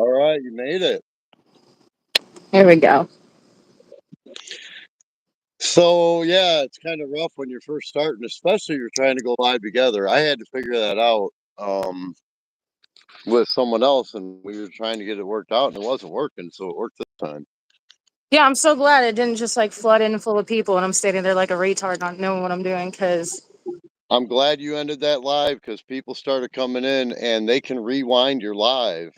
All right, you made it. Here we go. So yeah, it's kind of rough when you're first starting, especially you're trying to go live together. I had to figure that out with someone else, and we were trying to get it worked out, and it wasn't working, so it worked this time. Yeah, I'm so glad it didn't just like flood in full of people and I'm standing there like a retard not knowing what I'm doing because I'm glad you ended that live because people started coming in, and they can rewind your live.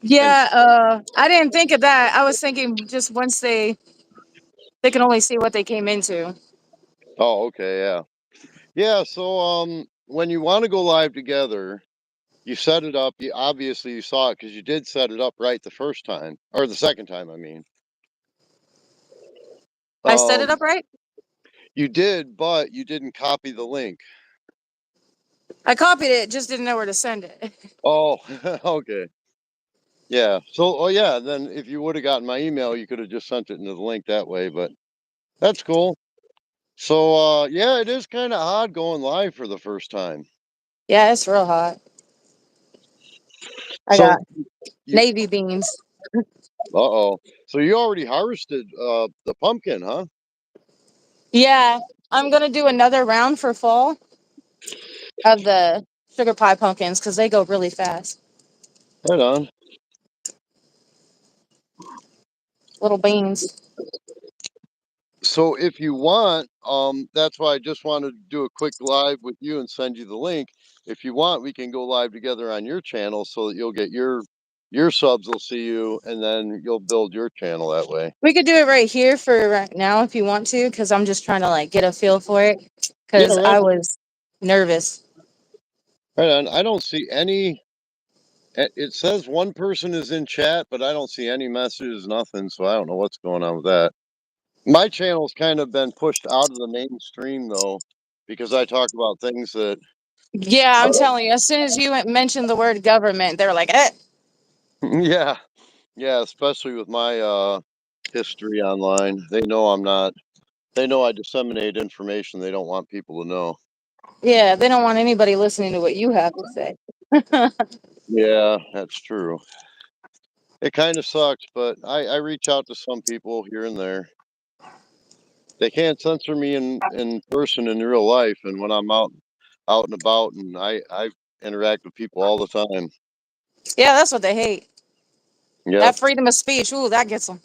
And I didn't think of that. I was thinking just once they can only see what they came into. oh, okay, yeah, yeah. So when you want to go live together, you set it up. You obviously you saw it because you did set it up right the first time or the second time. I mean, I set it um, up right? you did, but you didn't copy the link. I copied it, just didn't know where to send it. Oh, okay. Yeah. So, oh yeah, then if you would have gotten my email, you could have just sent it into the link that way, but that's cool. So, yeah, it is kind of odd going live for the first time. Yeah, it's real hot. I So got you, navy beans. uh-oh. So you already harvested the pumpkin, huh? Yeah, I'm gonna do another round for fall of the sugar pie pumpkins because they go really fast. Right on. Little beans. So if you want, that's why I just wanted to do a quick live with you and send you the link. If you want, we can go live together on your channel so that you'll get your subs will see you, and then you'll build your channel that way. We could do it right here for right now if you want to, because I'm just trying to like get a feel for it. Yeah, Because right, I was nervous. right on. I don't see any. It says one person is in chat, but I don't see any messages, nothing. So I don't know what's going on with that. My channel's kind of been pushed out of the mainstream though, because I talk about things that. Yeah, I'm telling you, as soon as you mentioned the word government, they were like, eh. Yeah, yeah, especially with my history online. They know I disseminate information they don't want people to know. Yeah, they don't want anybody listening to what you have to say. Yeah, that's true. It kind of sucks, but I reach out to some people here and there. They can't censor me in person in real life, and when I'm out and about, and I interact with people all the time. Yeah, that's what they hate. Yep. That freedom of speech, ooh, that gets them.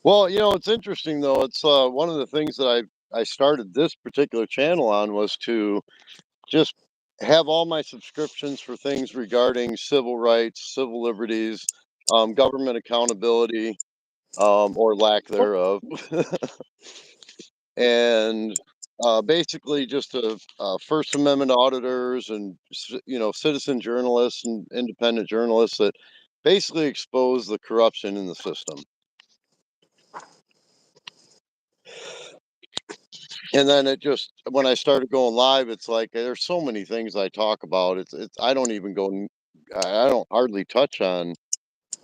Well, it's interesting though. It's one of the things that I started this particular channel on was to just have all my subscriptions for things regarding civil rights, civil liberties, government accountability, or lack thereof, and basically just First Amendment auditors and citizen journalists and independent journalists that basically expose the corruption in the system. And then it just when I started going live, it's like there's so many things I talk about. It's I don't even I don't hardly touch on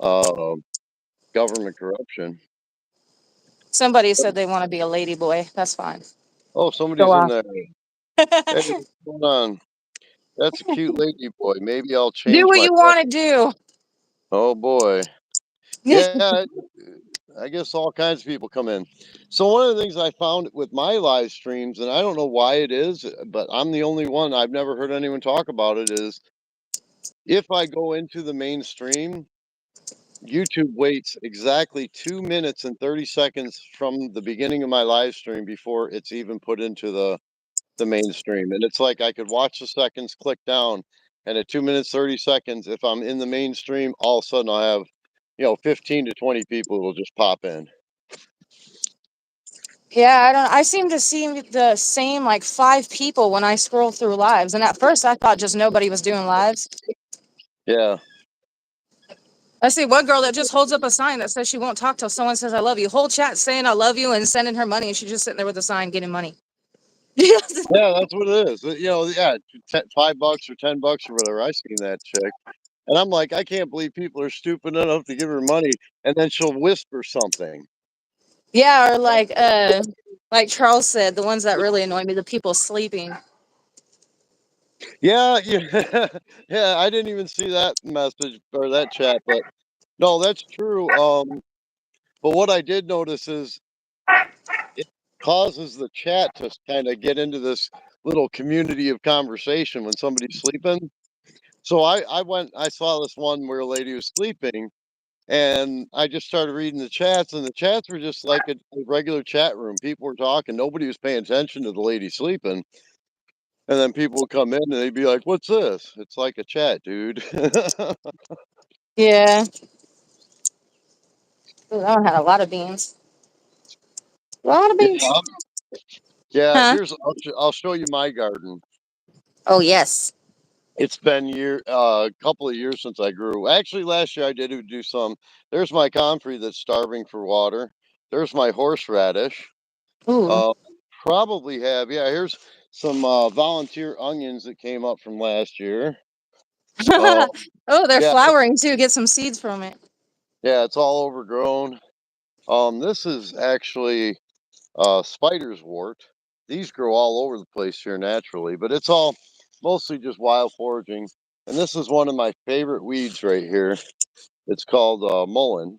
uh, government corruption. Somebody said they want to be a lady boy. That's fine. Oh, Go somebody's in off. there. Hey, what's going on? That's a cute lady boy. Maybe I'll Do change what my. you want to do. Oh boy. Yeah, I guess all kinds of people come in. So one of the things I found with my live streams, and I don't know why it is, but I'm the only one. I've never heard anyone talk about it. Is if I go into the mainstream, YouTube waits exactly 2 minutes and 30 seconds from the beginning of my live stream before it's even put into the mainstream. And it's like I could watch the seconds click down, and at 2 minutes 30 seconds, if I'm in the mainstream, all of a sudden I have 15 to 20 people will just pop in. Yeah, I don't. I seem to see the same like 5 people when I scroll through lives, and at first I thought just nobody was doing lives. Yeah. I see one girl that just holds up a sign that says she won't talk till someone says I love you. Whole chat saying I love you and sending her money, and she's just sitting there with a sign getting money. Yeah, that's what it is. Yeah, $5 or $10 or whatever. I seen that chick, and I'm like, I can't believe people are stupid enough to give her money, and then she'll whisper something. Yeah, or like Charles said, the ones that really annoy me, the people sleeping. Yeah, yeah, yeah. I didn't even see that message or that chat, but no, that's true. But what I did notice is it causes the chat to kind of get into this little community of conversation when somebody's sleeping. So I saw this one where a lady was sleeping, and I just started reading the chats, and the chats were just like a regular chat room. People were talking, nobody was paying attention to the lady sleeping. And then people would come in and they'd be like, "What's this?" It's like a chat, dude. Yeah. Ooh, that one had a lot of beans. A lot of Yeah, beans. yeah. Huh? I'll show you my garden. Oh yes. It's been a couple of years since I grew. Actually, last year I did do some. There's my comfrey that's starving for water. There's my horseradish. Ooh. Uh, Probably have, yeah. Here's some volunteer onions that came up from last year. Uh, Oh, they're yeah, flowering too. Get some seeds from it. yeah. It's all overgrown. This is actually spider's wort. These grow all over the place here naturally, but it's all mostly just wild foraging. And this is one of my favorite weeds right here. It's called mullein,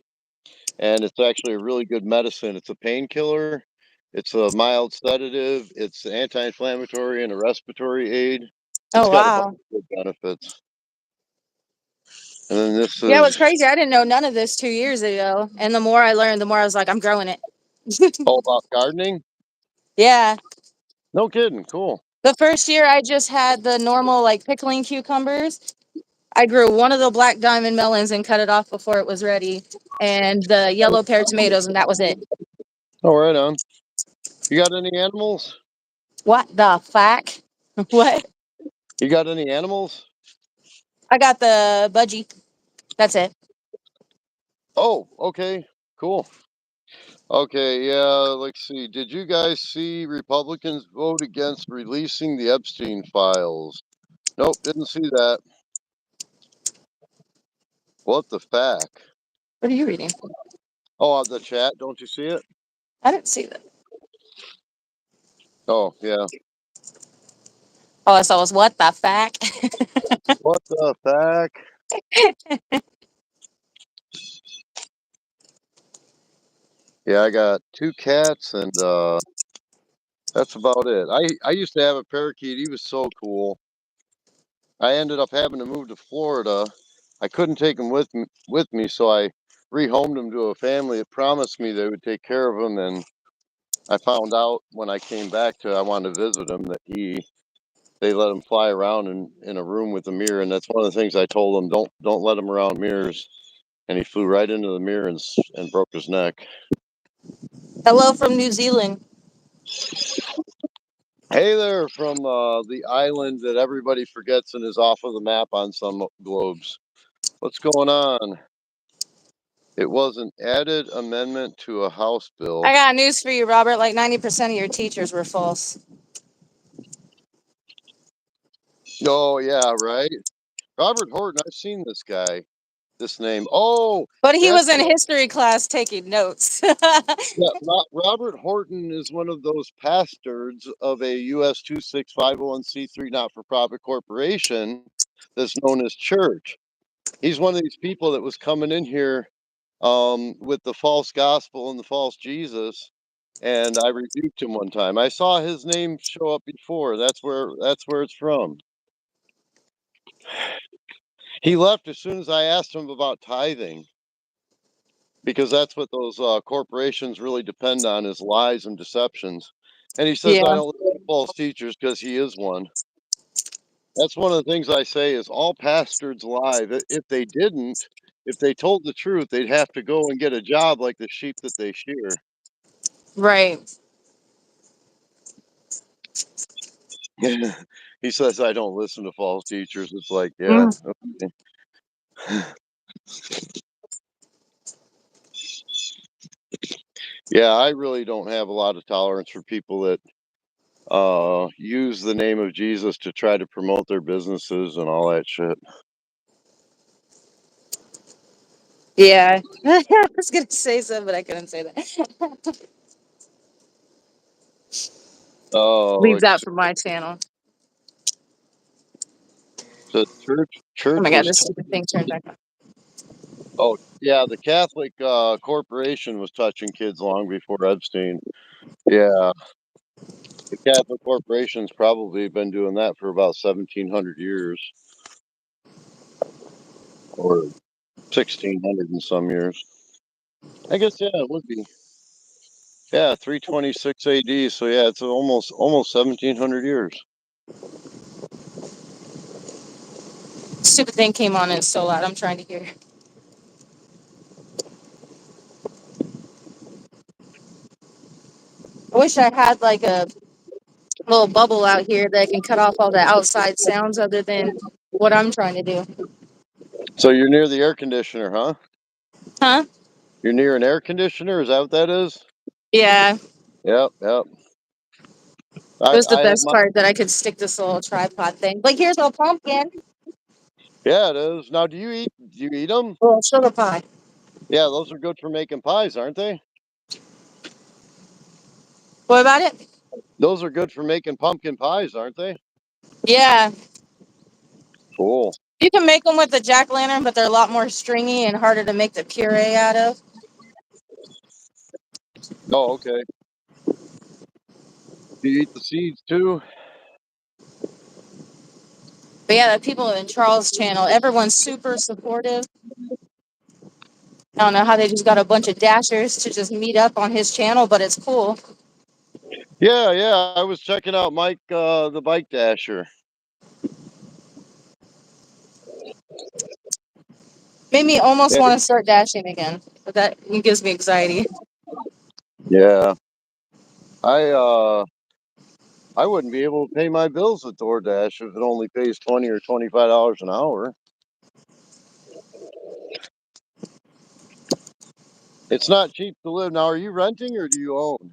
and it's actually a really good medicine. It's a painkiller. It's a mild sedative. It's anti-inflammatory and a respiratory aid. It's Oh got a bunch wow. of good benefits. And then this Yeah, what's is crazy? I didn't know none of this 2 years ago, and the more I learned, the more I was like, I'm growing it. all about gardening. Yeah. No kidding. Cool. The first year I just had the normal like pickling cucumbers. I grew one of the black diamond melons and cut it off before it was ready, and the yellow pear tomatoes, and that was it. Oh, right on. You got any animals? What the fuck? What? You got any animals? I got the budgie. That's it. Oh, okay. Cool. Okay, yeah, let's see. Did you guys see Republicans vote against releasing the Epstein files? Nope, didn't see that. What the fuck? What are you reading? Oh, the chat, don't you see it? I didn't see that. Oh, yeah. All I saw was what the fuck. What the fuck? Yeah, I got two cats and that's about it. I used to have a parakeet. He was so cool. I ended up having to move to Florida. I couldn't take him with me, so I rehomed him to a family that promised me they would take care of him. And I found out when I came back to I wanted to visit him that they let him fly around in a room with a mirror, and that's one of the things I told him, don't let him around mirrors. And he flew right into the mirror and broke his neck. Hello from New Zealand. Hey there, from the island that everybody forgets and is off of the map on some globes. What's going on? It was an added amendment to a House I bill. got news for you, Robert. Like 90% of your teachers were false. Oh yeah, right. Robert Horton. I've seen this guy. This name. Oh, But he was that's in history class taking notes. yeah. Robert Horton is one of those pastors of a US 26501c3 not-for-profit corporation that's known as church. He's one of these people that was coming in here with the false gospel and the false Jesus, and I rebuked him one time. I saw his name show up before. That's where it's from. He left as soon as I asked him about tithing because that's what those corporations really depend on is lies and deceptions. And he says I Yeah, don't listen to false teachers because he is one. That's one of the things I say is all pastors lie. If they didn't, if they told the truth, they'd have to go and get a job like the sheep that they shear. right. He says I don't listen to false teachers. It's like, yeah, Mm. okay. Yeah, I really don't have a lot of tolerance for people that use the name of Jesus to try to promote their businesses and all that shit. Yeah. I was going to say something, but I couldn't say that. Oh, Leave let's that see. for my channel. The Oh church my god, was this stupid thing turned back on. oh yeah, the Catholic corporation was touching kids long before Epstein. Yeah, the Catholic corporation's probably been doing that for about 1,700 years or 1,600 in some years. I guess yeah, it would be. Yeah, 326 AD. So yeah, it's almost 1,700 years. Stupid thing came on and it's so loud. I'm trying to hear. I wish I had like a little bubble out here that can cut off all the outside sounds other than what I'm trying to do. So you're near the air conditioner, huh? Huh? You're near an air conditioner. Is that what that is? Yeah. Yep, yep. It was the I have best my. part that I could stick this little tripod thing. Like here's a pumpkin. Yeah, it is. Now, do you eat them? Little sugar pie. Yeah, those are good for making pies, aren't they? What about it? Those are good for making pumpkin pies, aren't they? Yeah. Cool. You can make them with the jack-o'-lantern, but they're a lot more stringy and harder to make the puree out of. Oh, okay. Do you eat the seeds too? But yeah, the people in Charles' channel, everyone's super supportive. I don't know how they just got a bunch of dashers to just meet up on his channel, but it's cool. Yeah, yeah. I was checking out Mike, the bike dasher. Made me almost Yeah, want to start dashing again, but that gives me anxiety. yeah. I I wouldn't be able to pay my bills with DoorDash if it only pays $20 or $25 an hour. It's not cheap to live. Now, are you renting or do you own?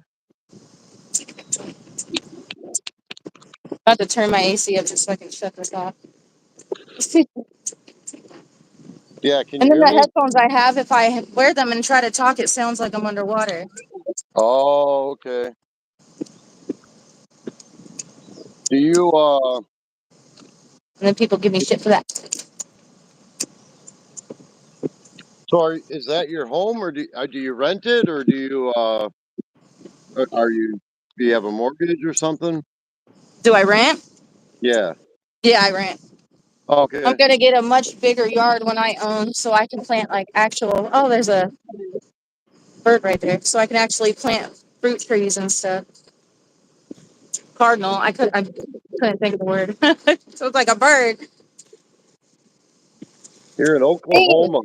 I have to turn my AC up just so I can shut this off. Yeah, can And you then hear the me? headphones I have, if I wear them and try to talk, it sounds like I'm underwater. Oh, okay. Do you And then people give me shit for that. is that your home or do you rent it or do you are you do you have a mortgage or something? Do I rant? Yeah. Yeah, I rant. I'm Okay. gonna get a much bigger yard when I own, so I can plant like actual. Oh, there's a bird right there, so I can actually plant fruit trees and stuff. Cardinal. I couldn't think of the word. So it's like a bird. You're in Hey, Oklahoma.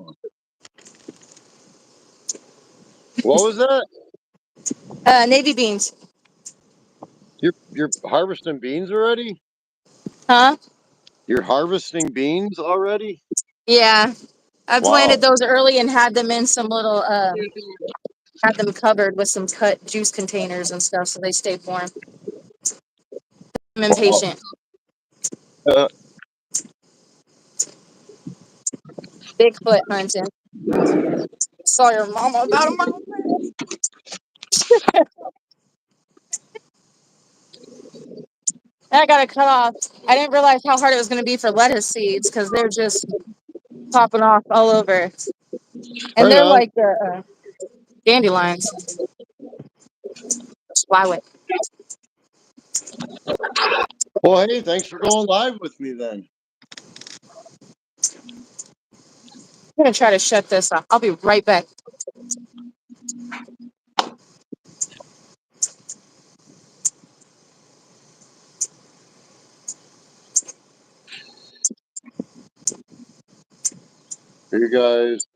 What was that? navy beans. You're harvesting beans already? Huh? You're harvesting beans already? Yeah, I planted Wow. those early and had them in some little had them covered with some cut juice containers and stuff, so they stay warm. I'm Wow. impatient. Uh, Bigfoot hunting. Saw your mama about a mile. I got to cut off. I didn't realize how hard it was going to be for lettuce seeds because they're just popping off all over, and right they're on. like the dandelions. Just fly with. Well, hey, thanks for going live with me then. I'm gonna try to shut this off. I'll be right back. Are you guys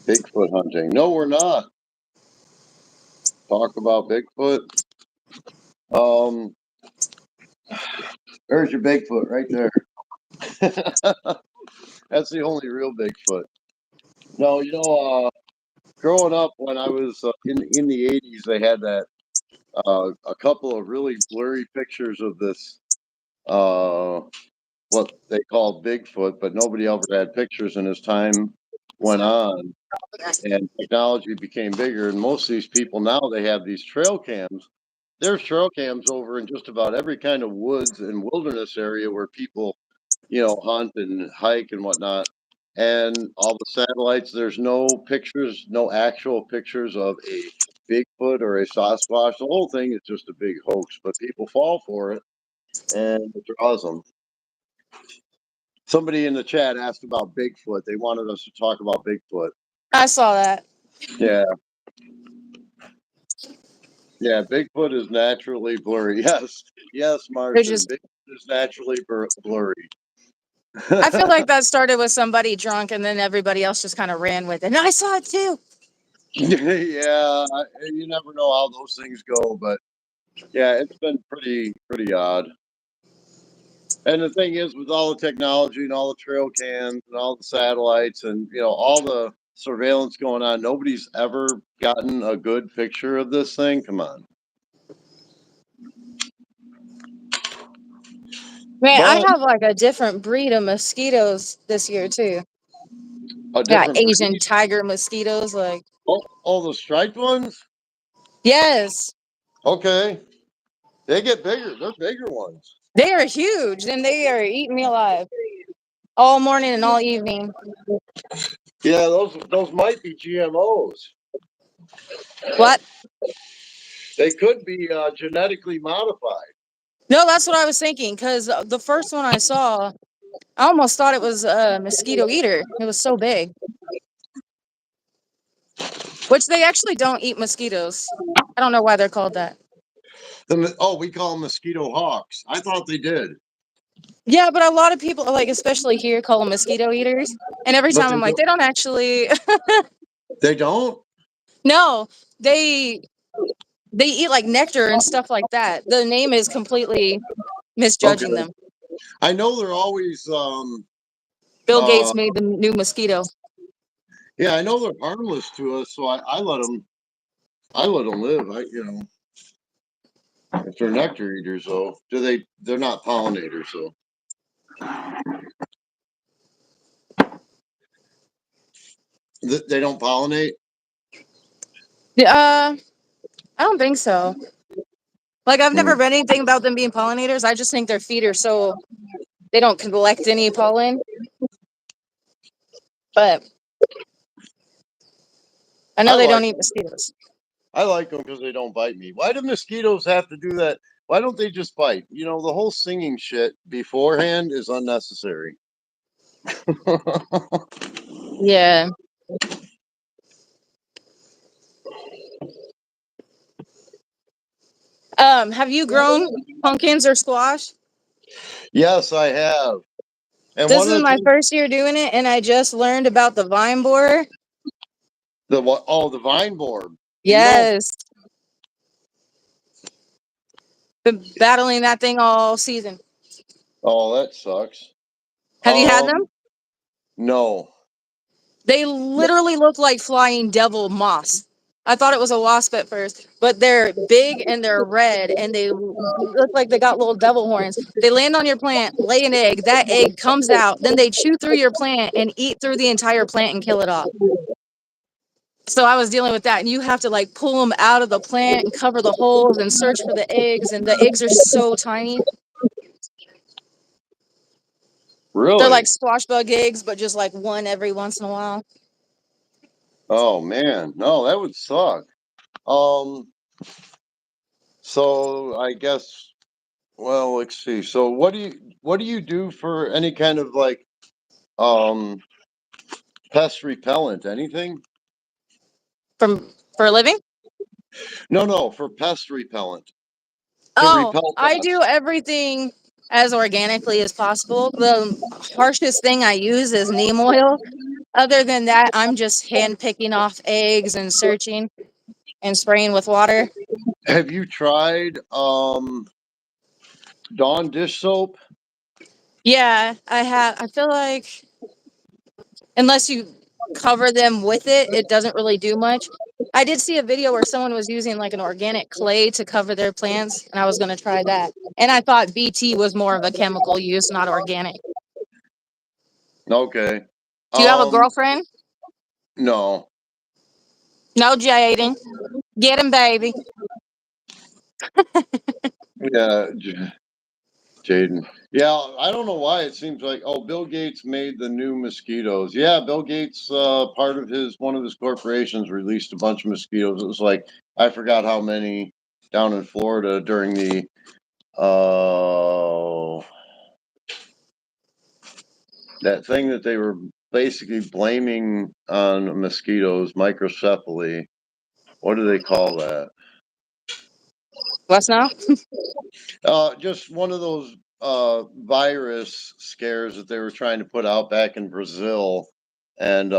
Bigfoot hunting? No, we're not. Talk about Bigfoot. Um, there's your Bigfoot right there. That's the only real Bigfoot. No, growing up when I was in the '80s, they had that a couple of really blurry pictures of this what they called Bigfoot, but nobody ever had pictures. And as time went on and technology became bigger, and most of these people now they have these trail cams. There's trail cams over in just about every kind of woods and wilderness area where people hunt and hike and whatnot. And all the satellites, there's no pictures, no actual pictures of a Bigfoot or a Sasquatch. The whole thing is just a big hoax, but people fall for it and it draws them. Somebody in the chat asked about Bigfoot. They wanted us to talk about Bigfoot. I saw that. Yeah. Yeah, Bigfoot is naturally blurry. Yes. Yes, They're Martian. just. Bigfoot is naturally blurry. I feel like that started with somebody drunk, and then everybody else just kind of ran with it. And I saw it too. Yeah, you never know how those things go, but yeah, it's been pretty odd. And the thing is, with all the technology and all the trail cams and all the satellites and all the surveillance going on, nobody's ever gotten a good picture of this thing. Come on, Man, I but have like a different breed of mosquitoes this year too. a Got different Asian breed. tiger mosquitoes. Like, Oh, the striped ones. yes, Okay, they get bigger. They're bigger ones. they are huge, and they are eating me alive all morning and all evening. Yeah, those might be GMOs. What? They could be genetically modified. No, that's what I was thinking. Because the first one I saw, I almost thought it was a mosquito eater. It was so big. Which they actually don't eat mosquitoes. I don't know why they're called that. We call them mosquito hawks. I thought they did, Yeah, but a lot of people, like especially here, call them mosquito eaters. And every but time I'm like, they don't actually. they don't. No, they they eat like nectar and stuff like that. The name is completely Okay, misjudging them. I know they're always. Bill Uh, Gates made the new mosquito. yeah, I know they're harmless to us, so I let them. I let them live. If they're nectar eaters, though, they're not pollinators, so they don't pollinate. I don't think so. Like I've Hmm. never read anything about them being pollinators. I just think their feet are so they don't collect any pollen. But I I know they like don't eat mosquitoes. I like them because they don't bite me. Why do mosquitoes have to do that? Why don't they just bite? The whole singing shit beforehand is unnecessary. Yeah. Have you grown pumpkins or squash? Yes, I have. And This one is of the my things, first year doing it, and I just learned about the vine borer. the vine board. Beetle. Yes. Been battling that thing all season. Oh, that sucks. Have you had them? No. They literally look like flying devil moths. I thought it was a wasp at first, but they're big and they're red and they look like they got little devil horns. They land on your plant, lay an egg, that egg comes out, then they chew through your plant and eat through the entire plant and kill it off. So I was dealing with that, and you have to like pull them out of the plant and cover the holes and search for the eggs, and the eggs are so tiny. They're like Really? squash bug eggs, but just like one every once in a while. Oh man, no, that would suck. Um, so I guess, well, let's see. So what do you do for any kind of like um pest repellent? Anything? For a living. No, no, for pest repellent to Oh, repel I do pests. everything as organically as possible. The harshest thing I use is neem oil. Other than that, I'm just hand picking off eggs and searching and spraying with water. Have you tried Dawn dish soap? Yeah, I have. I feel like unless you cover them with it, it doesn't really do much. I did see a video where someone was using like an organic clay to cover their plants, and I was going to try that. And I thought BT was more of a chemical use, not organic. Okay. Do you have a Um, girlfriend? no. No, Jaden. Get him, baby. Yeah. Jaden. Yeah, I don't know why it seems like Bill Gates made the new mosquitoes. Yeah, Bill Gates, part of one of his corporations released a bunch of mosquitoes. It was like I forgot how many down in Florida during the uh that thing that they were basically blaming on mosquitoes, microcephaly. What do they call that? What's now? Just one of those virus scares that they were trying to put out back in Brazil, and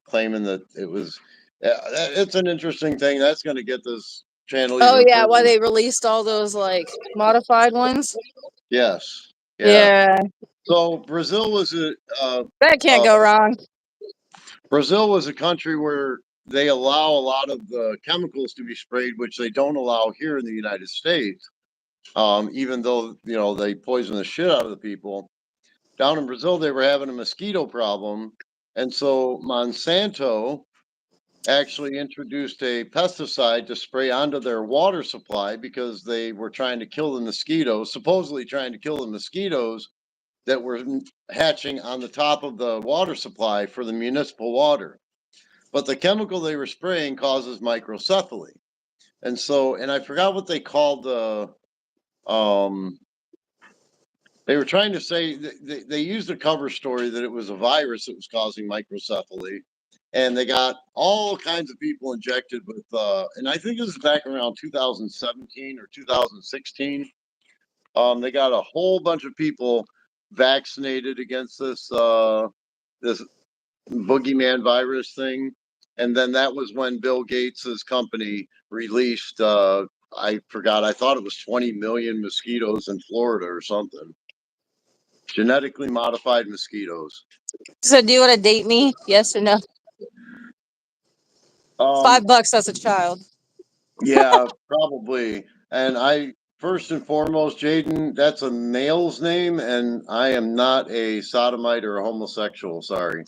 claiming that it was. It's an interesting thing. That's going to get this channel Oh even yeah, further. why they released all those like modified ones? Yes. Yeah. Yeah, So Brazil was that can't uh, go wrong. Brazil was a country where they allow a lot of the chemicals to be sprayed, which they don't allow here in the United States. Even though they poison the shit out of the people down in Brazil, they were having a mosquito problem, and so Monsanto actually introduced a pesticide to spray onto their water supply because they were trying to kill the mosquitoes, supposedly trying to kill the mosquitoes that were hatching on the top of the water supply for the municipal water. But the chemical they were spraying causes microcephaly. And I forgot what they called um, they were trying to say they used a cover story that it was a virus that was causing microcephaly, and they got all kinds of people injected with, and I think this is back around 2017 or 2016. They got a whole bunch of people vaccinated against this boogeyman virus thing, and then that was when Bill Gates's company released. I forgot. I thought it was 20 million mosquitoes in Florida or something. Genetically modified mosquitoes. So, do you want to date me? Yes or no? Um, $5 as a child. yeah, probably. And first and foremost, Jaden, that's a male's name, and I am not a sodomite or a homosexual. Sorry.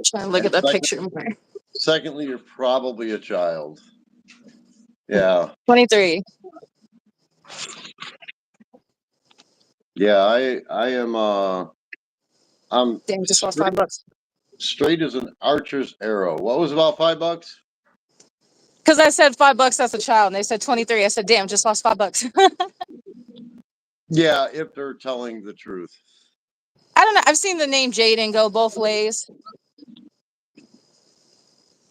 Trying to look And at that picture more. secondly, you're probably a child. Yeah, 23. yeah. I am. I'm Damn, just lost straight, $5. straight as an archer's arrow. What was about $5? Because I said $5 as a child, and they said 23. I said, damn, just lost $5. Yeah, if they're telling the truth. I don't know. I've seen the name Jaden go both ways.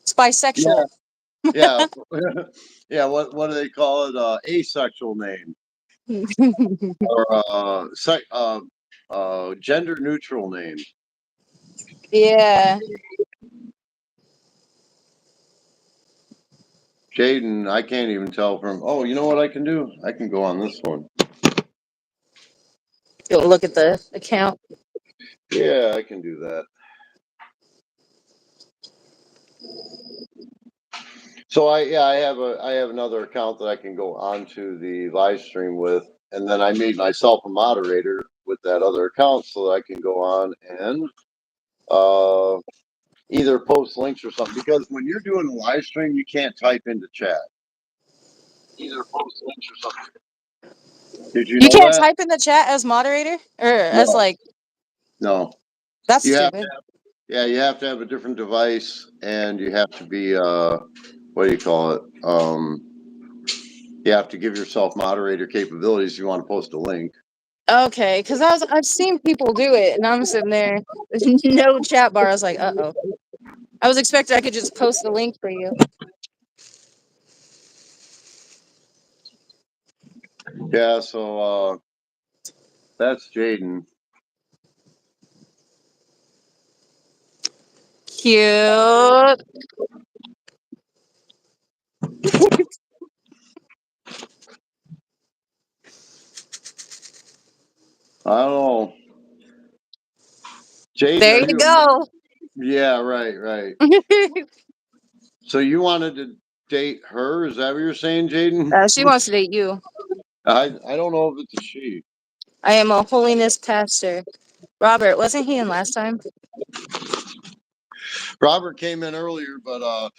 It's Yeah, bisexual. yeah, yeah. What do they call it? Asexual name or gender neutral name. Yeah. Jaden, I can't even tell from. Oh, you know what I can do? I can go on this one. Go look at the account. Yeah, I can do that. So I have another account that I can go onto the live stream with, and then I made myself a moderator with that other account so that I can go on and uh, either post links or something. Because when you're doing a live stream, you can't type into chat. Either post links or something. Did you You know can't that? type in the chat as moderator or as No, like, no. that's You have to stupid. yeah, you have to have a different device, and you have to be what do you call it? You have to give yourself moderator capabilities if you want to post a link. Okay, because I've seen people do it, and I'm sitting there, there's no chat bar. I was like, uh-oh. I was expecting I could just post the link for you. Yeah, so that's Jaden. Cute. I don't know. Jaden, There are you you go. yeah, right, right. So you wanted to date her? Is that what you're saying, Jaden? She wants to date you. I don't know if it's a she. I am a holiness pastor. Robert, wasn't he in last time? Robert came in earlier, but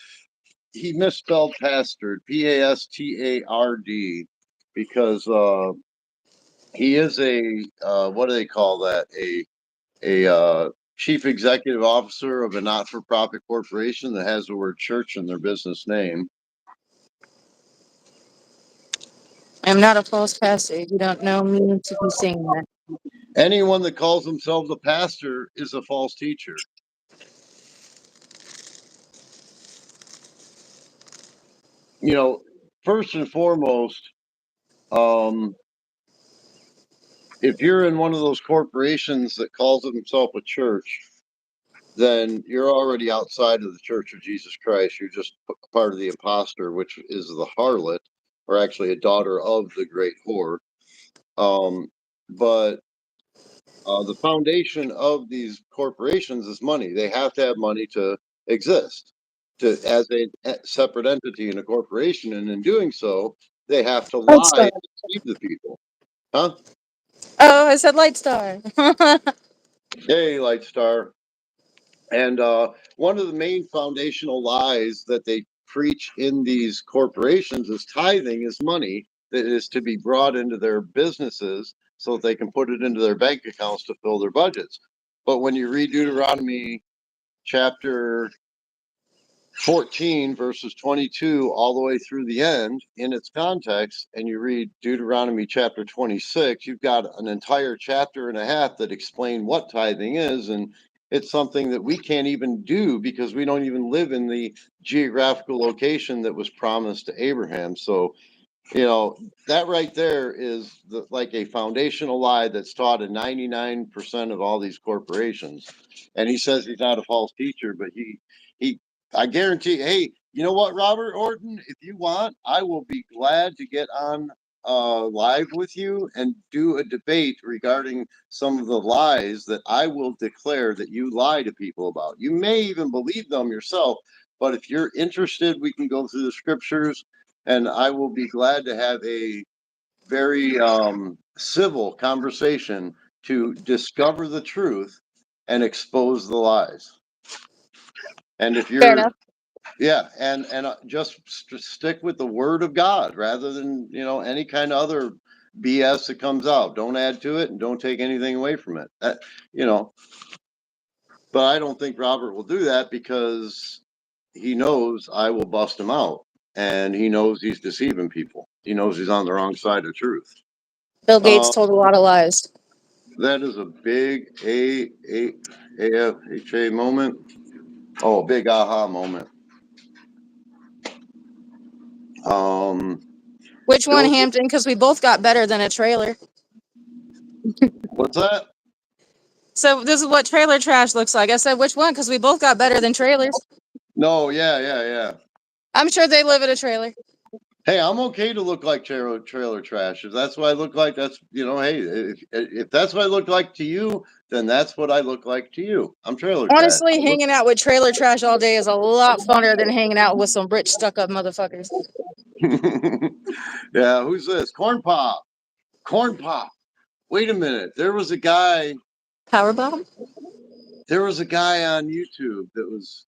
he misspelled pastard, Pastard, because He is a what do they call that? A chief executive officer of a not-for-profit corporation that has the word church in their business name. I'm not a false pastor. You don't know me to be saying that. Anyone that calls themselves a pastor is a false teacher. You know, first and foremost, um, if you're in one of those corporations that calls himself a church, then you're already outside of the Church of Jesus Christ. You're just part of the impostor, which is the harlot, or actually a daughter of the great whore. But the foundation of these corporations is money. They have to have money to exist, to as a separate entity in a corporation, and in doing so, they have to Light lie Star. to deceive the people. Huh? Oh, I said Light Star. Hey, Lightstar. And one of the main foundational lies that they preach in these corporations is tithing is money that is to be brought into their businesses so that they can put it into their bank accounts to fill their budgets. But when you read Deuteronomy chapter 14 verses 22 all the way through the end in its context, and you read Deuteronomy chapter 26, you've got an entire chapter and a half that explain what tithing is. And it's something that we can't even do because we don't even live in the geographical location that was promised to Abraham. So that right there is like a foundational lie that's taught in 99% of all these corporations. And he says he's not a false teacher, but he I guarantee, hey, you know what, Robert Orton, if you want, I will be glad to get on live with you and do a debate regarding some of the lies that I will declare that you lie to people about. You may even believe them yourself, but if you're interested, we can go through the scriptures, and I will be glad to have a very civil conversation to discover the truth and expose the lies. And if Fair you're, enough. yeah, and just stick with the word of God rather than any kind of other BS that comes out. Don't add to it and don't take anything away from it. You know, but I don't think Robert will do that because he knows I will bust him out, and he knows he's deceiving people. He knows he's on the wrong side of truth. Bill Gates Uh, told a lot of lies. that is a big AFHA moment. Oh, a big aha moment. Um, Which one, Bill, Hampton? Because we both got better than a trailer. what's that? So this is what trailer trash looks like. I said, which one? Because we both got better than trailers. No, yeah. I'm sure they live in a trailer. Hey, I'm okay to look like trailer trash. If that's what I look like, that's hey, if that's what I look like to you, then that's what I look like to you. I'm trailer trash. Honestly, hanging out with trailer trash all day is a lot funner than hanging out with some rich, stuck up motherfuckers. Yeah, who's this? Corn Pop. Corn Pop. Wait a minute. Powerbomb? There was a guy on YouTube that was.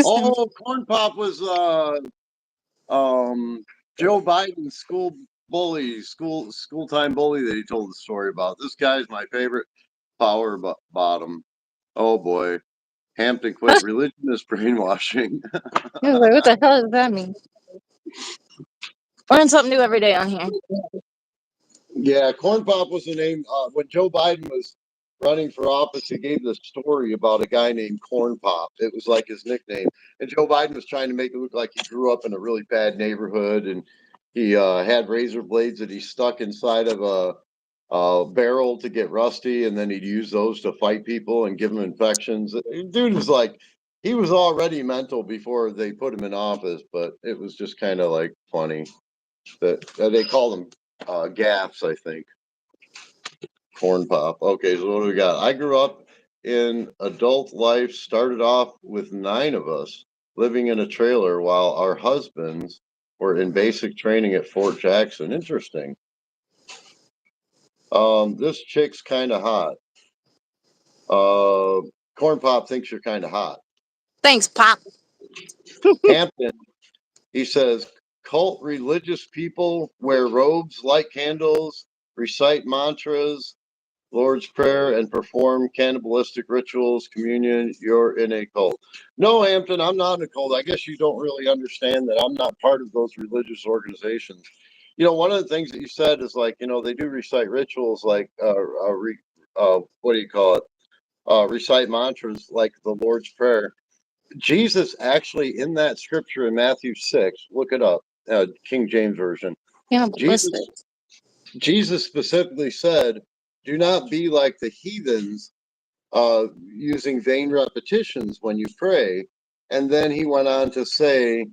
Oh, Corn Pop was Joe Biden's school time bully that he told the story about. This guy's my favorite bottom. Oh boy. Hampton quit. Religion is brainwashing. I was like, what the hell does that mean? Learn something new every day on here. Yeah, Corn Pop was the name. When Joe Biden was running for office, he gave this story about a guy named Corn Pop. It was like his nickname. And Joe Biden was trying to make it look like he grew up in a really bad neighborhood, and he had razor blades that he stuck inside of a barrel to get rusty, and then he'd use those to fight people and give them infections. Dude was like, he was already mental before they put him in office, but it was just kind of like funny that they call them gaffs, I think. Corn Pop. Okay, so what do we got? I grew up in adult life, started off with 9 of us living in a trailer while our husbands were in basic training at Fort Jackson. Interesting. This chick's kind of hot. Corn Pop thinks you're kind of hot. Thanks, Pop. Hampton, he says, cult religious people wear robes, light candles, recite mantras, Lord's Prayer, and perform cannibalistic rituals, communion. You're in a cult. No, Hampton, I'm not in a cult. I guess you don't really understand that I'm not part of those religious organizations. One of the things that you said is like, they do recite rituals like, what do you call it? Recite mantras like the Lord's Prayer. Jesus actually in that scripture in Matthew 6, look it up, King James Version. Cannibalistic. Jesus specifically said, do not be like the heathens using vain repetitions when you pray. And then he went on to say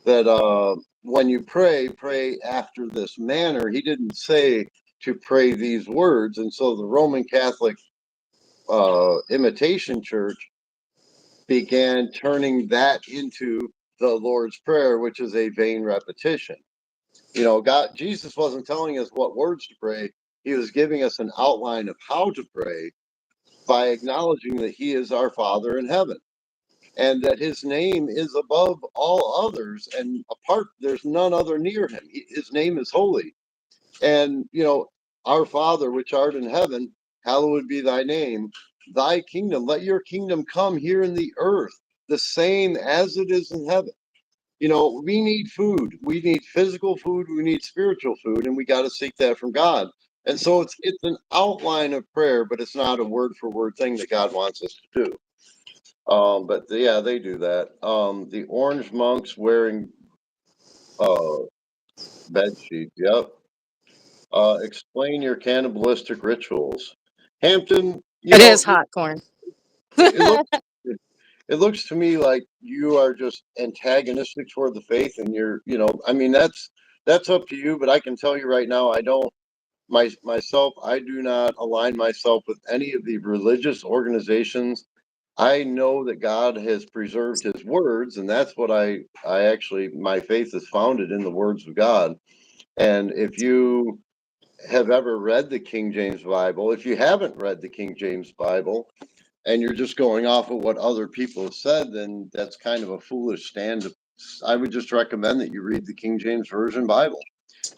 that when you pray, pray after this manner. He didn't say to pray these words. And so the Roman Catholic imitation church began turning that into the Lord's Prayer, which is a vain repetition. Jesus wasn't telling us what words to pray. He was giving us an outline of how to pray by acknowledging that he is our Father in heaven and that his name is above all others and apart, there's none other near him. His name is holy. And, our Father, which art in heaven, hallowed be thy name. Thy kingdom, let your kingdom come here in the earth, the same as it is in heaven. We need food. We need physical food. We need spiritual food, and we got to seek that from God. And so it's an outline of prayer, but it's not a word for word thing that God wants us to do. But yeah, they do that. The orange monks wearing bed sheets. Yep. Explain your cannibalistic rituals. Hampton, It is hot corn. it looks it looks to me like you are just antagonistic toward the faith, and I mean, that's up to you. But I can tell you right now, I don't myself. I do not align myself with any of the religious organizations. I know that God has preserved His words, and that's what I actually my faith is founded in the words of God. And if you have ever read the King James Bible, if you haven't read the King James Bible, and you're just going off of what other people have said, then that's kind of a foolish stand. I would just recommend that you read the King James Version Bible.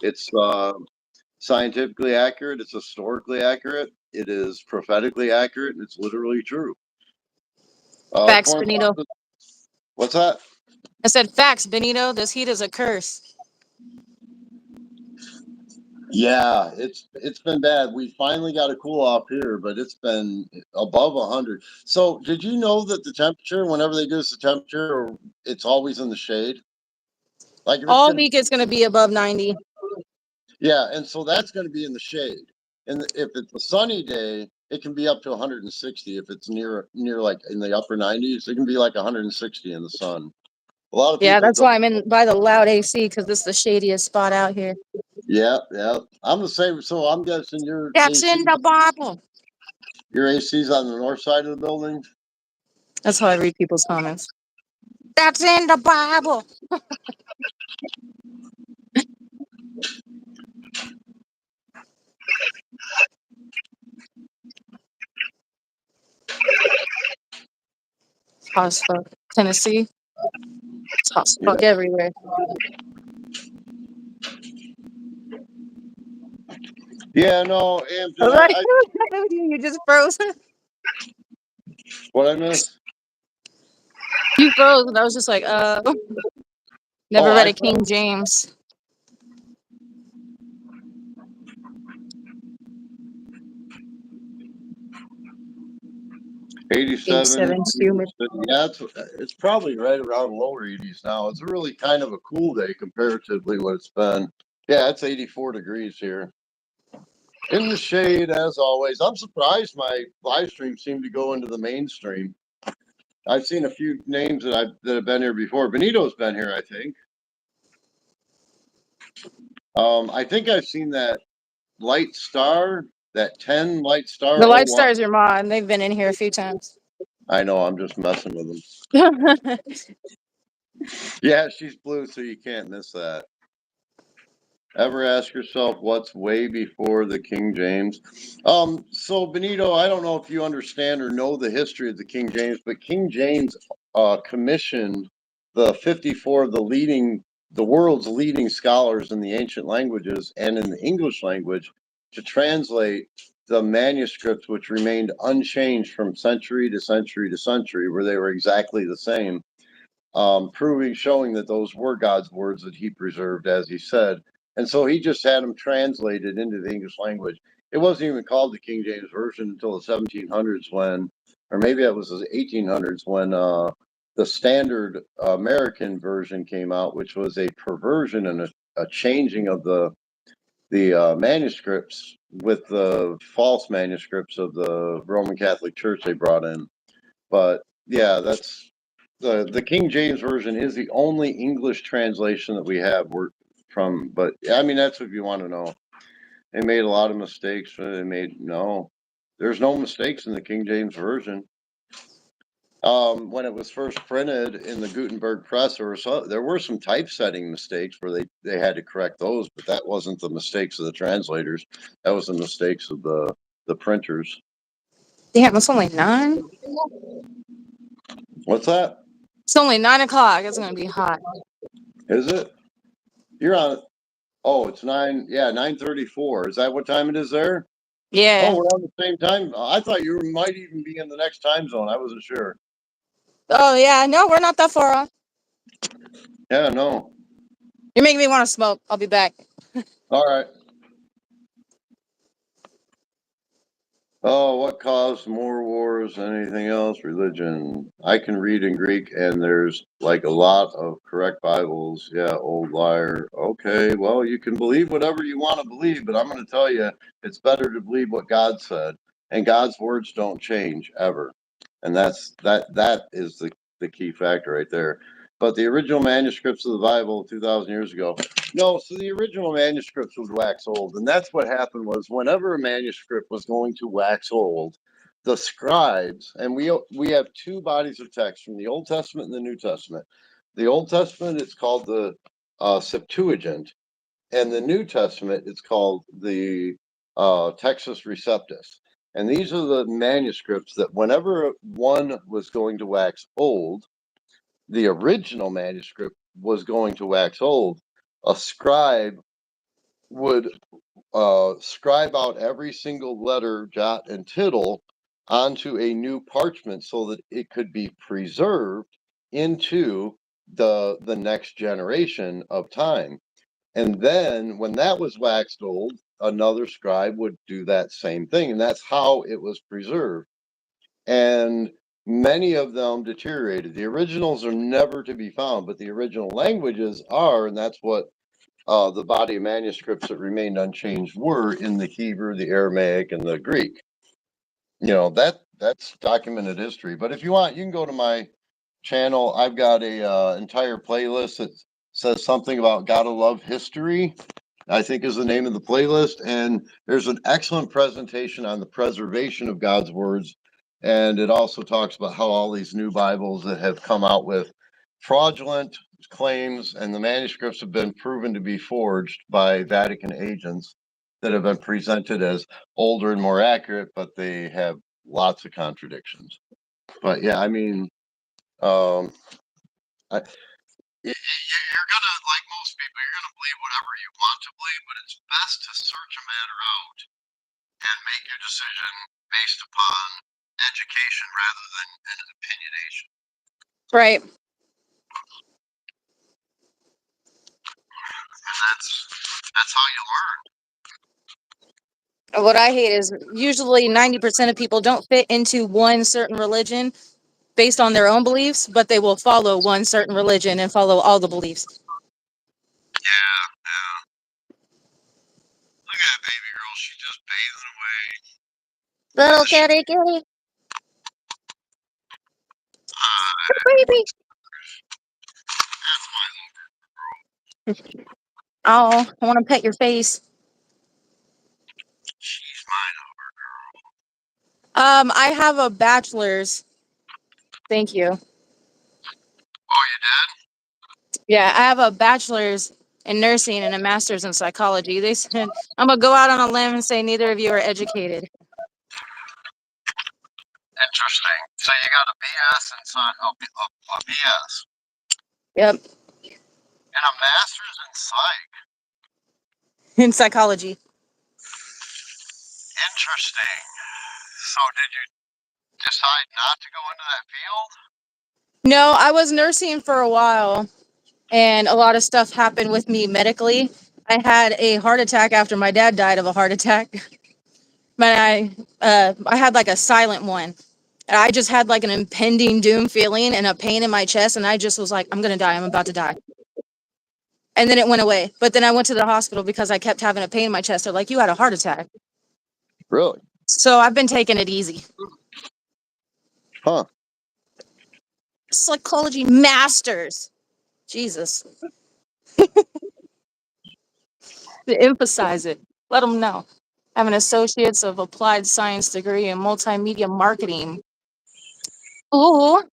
It's scientifically accurate, it's historically accurate, it is prophetically accurate, and it's literally true. Facts, Benito. What's that? I said facts, Benito. This heat is a curse. Yeah, it's been bad. We finally got a cool off here, but it's been above 100. So, did you know that the temperature, whenever they give us the temperature, it's always in the shade? Like if it's All gonna, week it's going to be above 90. yeah, and so that's going to be in the shade. And if it's a sunny day, it can be up to 160. If it's near like in the upper 90s, it can be like 160 in the sun. A lot of Yeah, people that's don't. why I'm in by the loud AC because this is the shadiest spot out here. Yeah, yeah. I'm the same. So I'm guessing your That's AC, in the Bible. your AC's on the north side of the building. That's how I read people's comments. That's in the Bible. It's hot as fuck. Tennessee. It's hot as Yeah. fuck everywhere. Yeah, no, Hampton, Right? You just froze. what I miss? You froze, and I was just like, never Oh, read I a King James. 87. 87 humid. Yeah, it's probably right around lower 80s now. It's really kind of a cool day comparatively what it's been. Yeah, it's 84 degrees here. In the shade, as always. I'm surprised my live stream seemed to go into the mainstream. I've seen a few names that have been here before. Benito's been here, I think. I think I've seen that light star, that 10 light star The Light 01. Star is your mod, and they've been in here a few times. I know, I'm just messing with them. Yeah, she's blue, so you can't miss that. Ever ask yourself what's way before the King James? So Benito, I don't know if you understand or know the history of the King James, but King James commissioned the 54 of the world's leading scholars in the ancient languages and in the English language to translate the manuscripts, which remained unchanged from century to century to century, where they were exactly the same, showing that those were God's words that he preserved, as he said. And so he just had them translated into the English language. It wasn't even called the King James Version until the 1700s when, or maybe it was the 1800s when the standard American version came out, which was a perversion and a changing of the manuscripts with the false manuscripts of the Roman Catholic Church they brought in. But yeah, that's the King James version is the only English translation that we have from. But I mean, that's if you want to know. They made a lot of mistakes. There's no mistakes in the King James version. When it was first printed in the Gutenberg press, there were some typesetting mistakes where they had to correct those, but that wasn't the mistakes of the translators. That was the mistakes of the printers. Damn, it's only 9. What's that? It's only 9 o'clock. It's gonna be hot. Is it? You're on. Oh, it's 9. Yeah, 9:34. Is that what time it is there? Yeah. Oh, we're on the same time. I thought you might even be in the next time zone. I wasn't sure. Oh yeah. No, we're not that far off. Yeah, no. You're making me want to smoke. I'll be back. All right. Oh, what caused more wars than anything else? Religion. I can read in Greek, and there's like a lot of correct Bibles. Yeah, old liar. Okay, well, you can believe whatever you want to believe, but I'm going to tell you, it's better to believe what God said, and God's words don't change ever, and that is the key factor right there. But the original manuscripts of the Bible 2,000 years ago. No, so the original manuscripts would wax old, and that's what happened was whenever a manuscript was going to wax old, the scribes, and we have two bodies of text from the Old Testament and the New Testament. The Old Testament it's called the Septuagint, and the New Testament it's called the Textus Receptus. And these are the manuscripts that whenever one was going to wax old, the original manuscript was going to wax old, a scribe would scribe out every single letter, jot, and tittle onto a new parchment so that it could be preserved into the next generation of time. And then when that was waxed old, another scribe would do that same thing. And that's how it was preserved. And many of them deteriorated. The originals are never to be found, but the original languages are, and that's what the body of manuscripts that remained unchanged were in the Hebrew, the Aramaic, and the Greek. That's documented history. But if you want, you can go to my channel. I've got a entire playlist that says something about gotta love history, I think is the name of the playlist. And there's an excellent presentation on the preservation of God's words. And it also talks about how all these new Bibles that have come out with fraudulent claims and the manuscripts have been proven to be forged by Vatican agents that have been presented as older and more accurate, but they have lots of contradictions. But yeah, I mean, um, you're gonna, like most people, you're gonna believe whatever you want to believe, but it's best to search a matter out and make your decision based upon education rather than an opinionation. Right. And that's how you learn. What I hate is usually 90% of people don't fit into one certain religion based on their own beliefs, but they will follow one certain religion and follow all the beliefs. Yeah. Look at that baby girl. She just bathing away. Little kitty kitty. Baby. That's my lover. Oh, I want to pet your face. She's my lover. I have a bachelor's. Thank you. Oh, you did? Yeah, I have a bachelor's in nursing and a master's in psychology. They said I'm gonna go out on a limb and say neither of you are educated. Interesting. So you got a BS inside a BS Yep, and a master's in psych. in psychology. Interesting. So did you decide not to go into that field? No, I was nursing for a while, and a lot of stuff happened with me medically. I had a heart attack after my dad died of a heart attack. But I had like a silent one. And I just had like an impending doom feeling and a pain in my chest, and I just was like, I'm gonna die. I'm about to die. And then it went away. But then I went to the hospital because I kept having a pain in my chest. They're like, you had a heart attack. Really? So I've been taking it easy. Huh. Psychology masters. Jesus. To emphasize it. Let them know. I have an associate's of applied science degree in multimedia marketing. Ooh.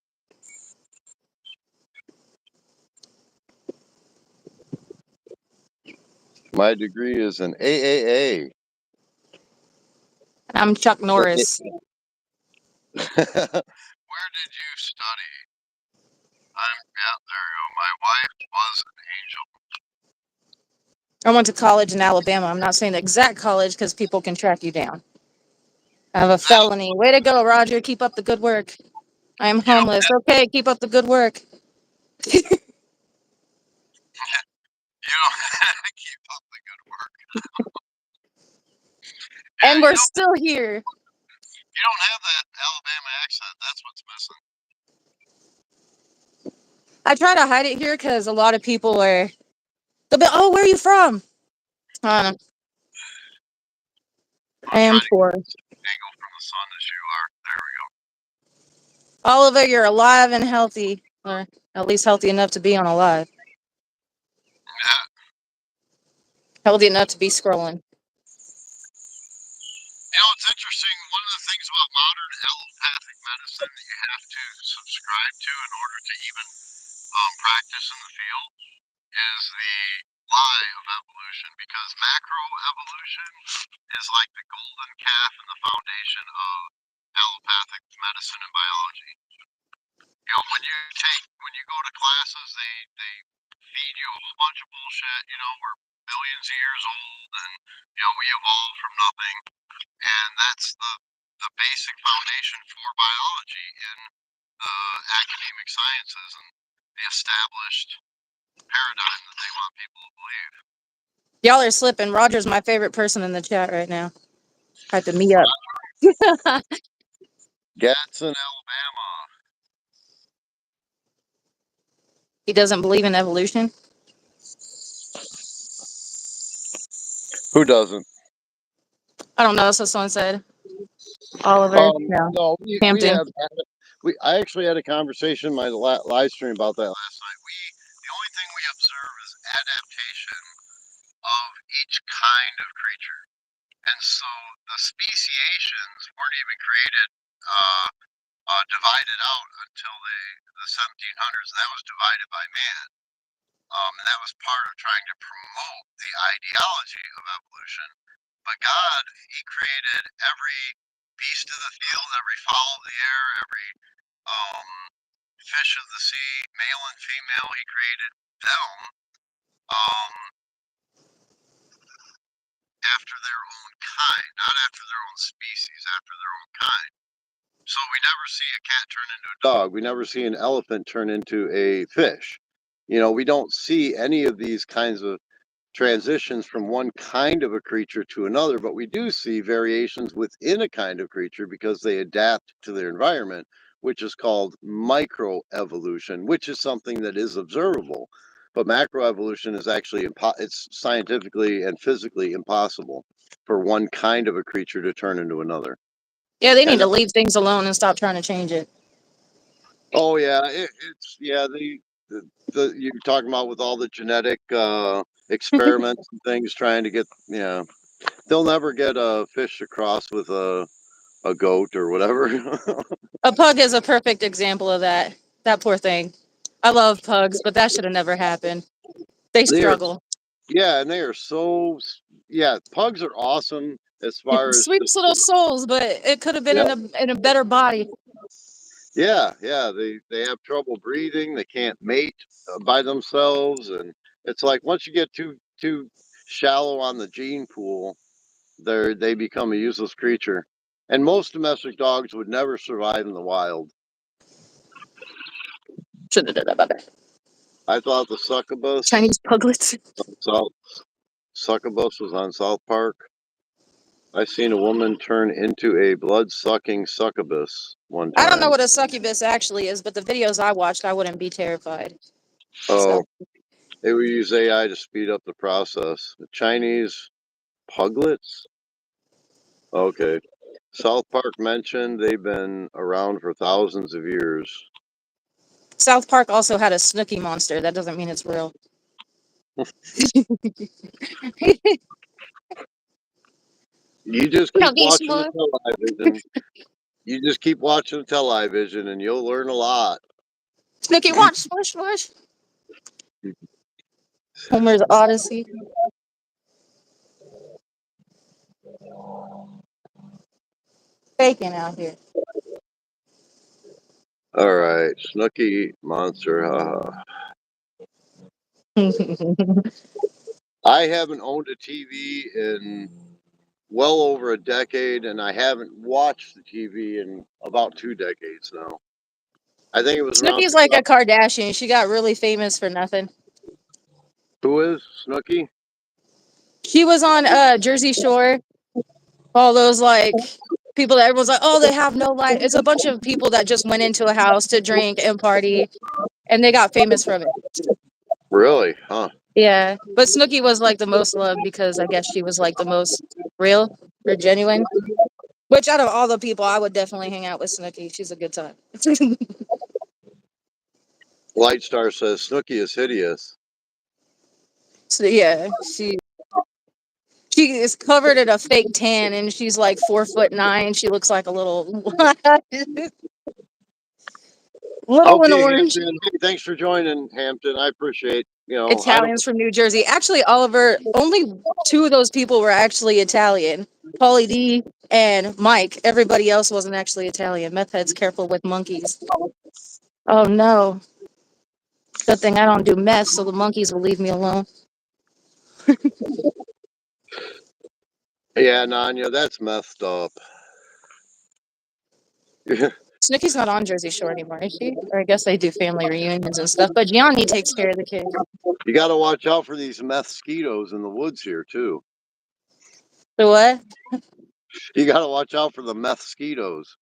My degree is in AAA. I'm Chuck Norris. Where did you study? Yeah, there you go. My wife was an angel. I went to college in Alabama. I'm not saying the exact college because people can track you down. I have a felony. Way to go, Roger. Keep up the good work. I am You don't homeless. Okay, keep up the good work. you don't keep up the good work. Yeah, And we're still here. you don't have that Alabama accent. That's what's missing. I try to hide it here because a lot of people are, they'll be, oh, where are you from? I am poor. Angle from the sun as you are. There we go. Oliver, you're alive and healthy, or at least healthy enough to be on alive. Yeah. Healthy enough to be scrolling. You know, it's interesting. One of the things about modern allopathic medicine that you have to subscribe to in order to even practice in the field is the lie of evolution, because macroevolution is like the golden calf and the foundation of allopathic medicine and biology. You know, when you go to classes, they feed you a whole bunch of bullshit. You know, we're billions of years old, and you know we evolved from nothing, and that's the basic foundation for biology in the academic sciences and the established paradigm that they want people to believe. Y'all are slipping. Roger's my favorite person in the chat right now. Hyping me up. Gadsden, Alabama. He doesn't believe in evolution. Who doesn't? I don't know. That's what someone said. Oliver. No. No, we Hampton. have. I actually had a conversation in my live stream about that last night. The only thing we observe is adaptation of each kind of creature, and so the speciations weren't even created, divided out until the 1700s. That was divided by man, and that was part of trying to promote the ideology of evolution. But God, He created every beast of the field, every fowl of the air, every fish of the sea, male and female. He created them after their own kind, not after their own species, after their own kind. So we never see a cat turn into a dog. We never see an elephant turn into a fish. You know, we don't see any of these kinds of transitions from one kind of a creature to another, but we do see variations within a kind of creature because they adapt to their environment, which is called microevolution, which is something that is observable. But macroevolution is actually it's scientifically and physically impossible for one kind of a creature to turn into another. Yeah, they need And to leave things alone and stop trying to change it. oh yeah, it's yeah the you're talking about with all the genetic experiments and things trying to get, yeah, they'll never get a fish to cross with a goat or whatever. A pug is a perfect example of that. That poor thing. I love pugs, but that should have never happened. They They are, struggle. yeah, and they are so, yeah, pugs are awesome as far as Sweet just, little souls, but it could have been yeah, in a better body. yeah, they have trouble breathing, they can't mate by themselves, and it's like once you get too shallow on the gene pool, they become a useless creature. And most domestic dogs would never survive in the wild. I thought the succubus, Chinese puglets. South, succubus was on South Park. I seen a woman turn into a blood-sucking succubus one I don't know time. what a succubus actually is, but the videos I watched, I wouldn't be terrified. Oh, So they would use AI to speed up the process. The Chinese puglets? Okay. South Park mentioned they've been around for thousands of years. South Park also had a Snooki monster. That doesn't mean it's real. You just keep Snooki watching the smush. television. You just keep watching the television and you'll learn a lot. Snooki, watch smush smush. Homer's Odyssey. Faking out here. All right, Snooky Monster. Haha. I haven't owned a TV in well over a decade, and I haven't watched the TV in about 2 decades now. I think it was around Snooki's like 2000. a Kardashian. She got really famous for nothing. Who is Snooky? She was on Jersey Shore. All those like people that everyone's like, oh, they have no life. It's a bunch of people that just went into a house to drink and party, and they got famous from it. Really? Huh? Yeah, but Snooki was like the most loved because I guess she was like the most real or genuine. Which out of all the people, I would definitely hang out with Snooki. She's a good time. Lightstar says Snooky is hideous. So yeah, she is covered in a fake tan, and she's like 4'9". She looks like a little little and Okay, orange. Hampton. Hey, thanks for joining, Hampton. I appreciate. I don't. Italians from New Jersey. Actually, Oliver, only two of those people were actually Italian. Paulie D and Mike. Everybody else wasn't actually Italian. Meth heads, careful with monkeys. Oh no. Good thing I don't do meth, so the monkeys will leave me alone. Yeah, Nanya, that's messed up. Snooki's not on Jersey Shore anymore, is she? Or I guess they do family reunions and stuff, but Gianni takes care of the kids. You got to watch out for these mosquitoes in the woods here too. The what? You got to watch out for the mosquitoes.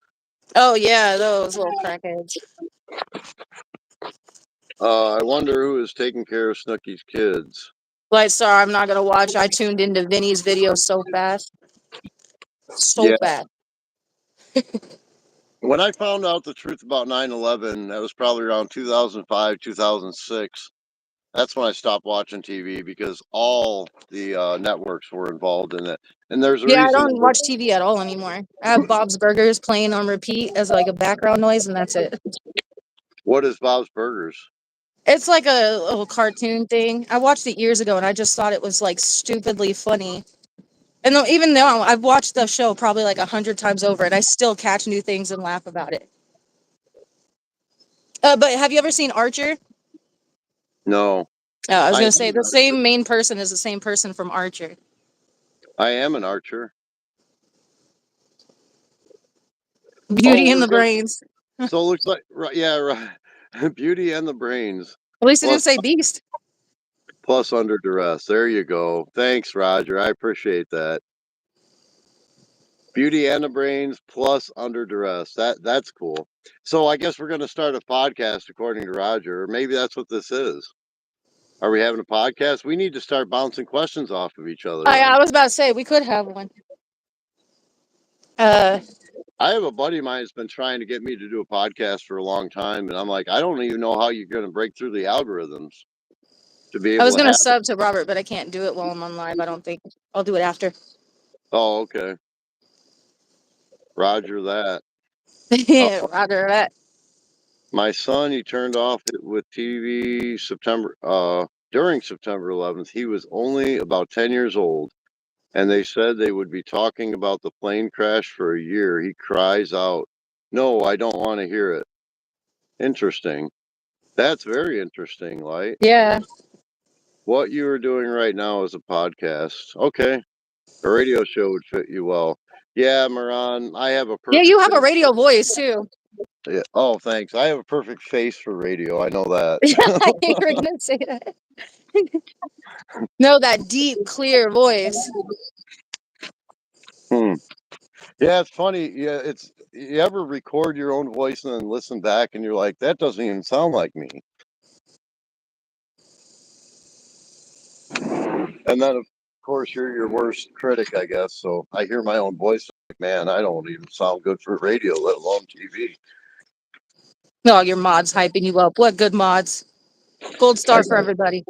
Oh yeah, those little crackheads. I wonder who is taking care of Snooky's kids. Light Star, I'm not gonna watch. I tuned into Vinny's video so fast. So Yeah. fast. When I found out the truth about 9/11, that was probably around 2005, 2006. That's when I stopped watching TV because all the networks were involved in it. And there's a Yeah, I reason. don't watch TV at all anymore. I have Bob's Burgers playing on repeat as like a background noise, and that's it. What is Bob's Burgers? It's like a little cartoon thing. I watched it years ago, and I just thought it was like stupidly funny. And though, even now, I've watched the show probably like 100 times over, and I still catch new things and laugh about it. But have you ever seen Archer? No, I was I gonna am say an the archer. same main person is the same person from Archer. I am an archer. Oh, Beauty in we're the good. brains. So it looks like, right, yeah, right. Beauty and the Brains. At least it didn't Plus, say Beast. plus Under Duress. There you go. Thanks, Roger. I appreciate that. Beauty and the Brains plus Under Duress. That's cool. So I guess we're going to start a podcast, according to Roger. Or maybe that's what this is. Are we having a podcast? We need to start bouncing questions off of each other. I Then was about to say we could have one. Uh, I have a buddy of mine that's been trying to get me to do a podcast for a long time, and I'm like, I don't even know how you're going to break through the algorithms to be I was able to gonna have. sub to Robert, but I can't do it while I'm on live. I don't think I'll do it after. Oh, okay. Roger that. Roger that. My son, he turned off it with TV during September 11th. He was only about 10 years old, and they said they would be talking about the plane crash for a year. He cries out, "No, I don't want to hear it." Interesting. That's very interesting, Light. Yeah. What you are doing right now is a podcast. Okay. A radio show would fit you well. Yeah, Moran, I have a Yeah, perfect you have a face. radio voice too. Yeah. Oh, thanks. I have a perfect face for radio. I know that. You were gonna say that. No, that deep, clear voice. Hmm. Yeah, it's funny. Yeah, it's you ever record your own voice and then listen back and you're like, that doesn't even sound like me. And then of course you're your worst critic, I guess. So I hear my own voice like, man, I don't even sound good for radio, let alone TV. No, your mods hyping you up. What good mods? Gold I star for got everybody.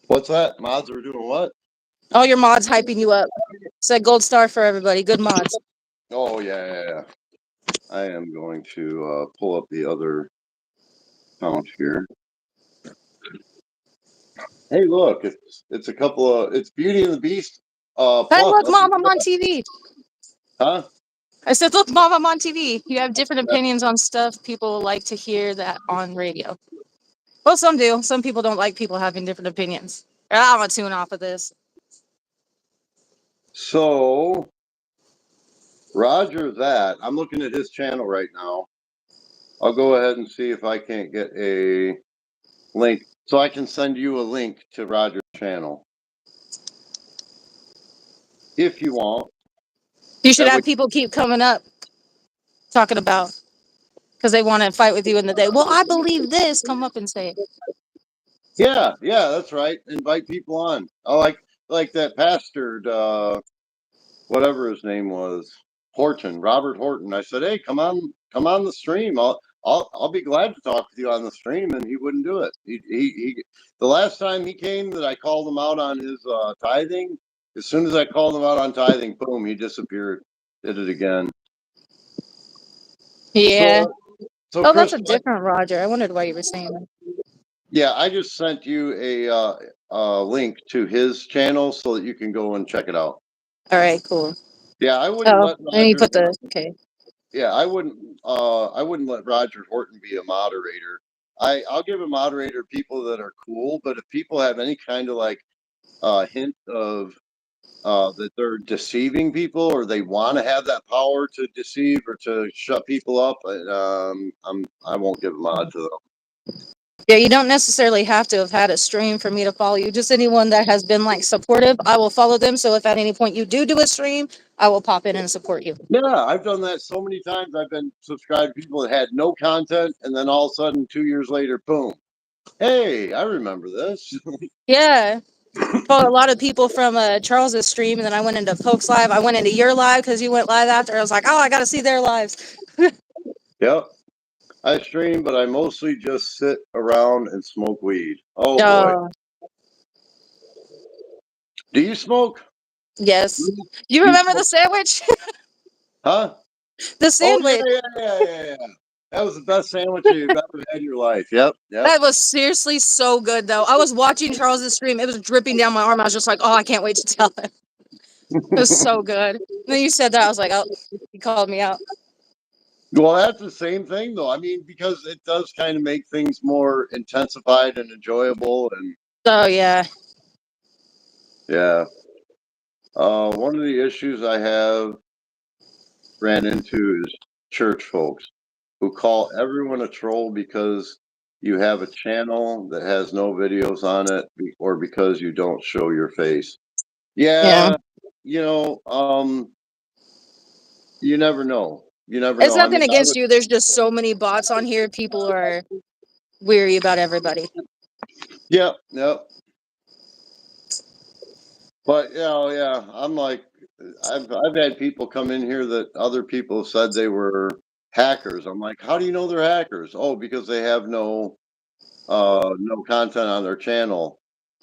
what's that? Mods are doing what? All your mods hyping you up. Said gold star for everybody. Good mods. Oh yeah. I am going to pull up the other account here. Hey, look, it's a couple of it's Beauty and the Beast. Hey, Plus, look, mom, I'm on TV. huh? I said, look, mom, I'm on TV. You have different opinions on stuff people like to hear that on radio. Well, some do. Some people don't like people having different opinions. I'm gonna tune off of this. So Roger that. I'm looking at his channel right now. I'll go ahead and see if I can't get a link. So I can send you a link to Roger's channel if you want. You should That way, have people keep coming up talking about because they want to fight with you in the day. Well, I believe this. Come up and say it. yeah, that's right. Invite people on. I like that pastor, whatever his name was, Horton, Robert Horton. I said, hey, come on the stream. I'll be glad to talk with you on the stream, and he wouldn't do it. He the last time he came that I called him out on his tithing. As soon as I called him out on tithing, boom, he disappeared. Did it again. Yeah. So so Oh, that's a Crystal, different Roger. I wondered why you were saying that. yeah, I just sent you a link to his channel so that you can go and check it out. All right, cool. Yeah, I wouldn't Oh, let let me Roger. put the okay. Yeah, I wouldn't let Roger Horton be a moderator. I'll give a moderator people that are cool, but if people have any kind of like hint of that they're deceiving people or they want to have that power to deceive or to shut people up, I won't give a mod to them. Yeah, you don't necessarily have to have had a stream for me to follow you. Just anyone that has been like supportive, I will follow them. So if at any point you do a stream, I will pop in and support you. Yeah, I've done that so many times. I've been subscribed to people that had no content, and then all of a sudden, 2 years later, boom! Hey, I remember this. Yeah. Follow a lot of people from Charles's stream, and then I went into Folks Live. I went into your live because you went live after. I was like, oh, I got to see their lives. Yep. I stream, but I mostly just sit around and smoke weed. Oh boy. Oh, Do you smoke? yes. Do You you remember the smoke? sandwich? Huh? The Oh sandwich. yeah. That was the best sandwich you've ever had in your life. Yep. That was seriously so good, though. I was watching Charles's stream. It was dripping down my arm. I was just like, oh, I can't wait to tell him. It was so good. And then you said that. I was like, oh, he called me out. Well, that's the same thing though. I mean, because it does kind of make things more intensified and enjoyable and So, yeah. yeah. One of the issues I have ran into is church folks who call everyone a troll because you have a channel that has no videos on it or because you don't show your face. Yeah. Yeah, you know, you never know. You never It's know. I mean, nothing against you. There's just so many bots on here. People are weary about everybody. yep. But yeah, I'm like, I've had people come in here that other people said they were hackers. I'm like, how do you know they're hackers? Oh, because they have no content on their channel,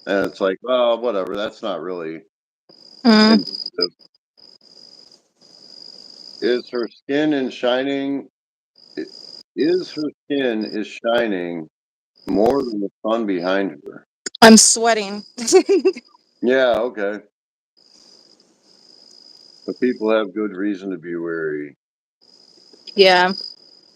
and it's like, well, whatever. That's not really Mm. intuitive. Is her skin in shining? i- Is her skin is shining more than the sun behind her? I'm sweating. Yeah, okay. But people have good reason to be wary. Yeah.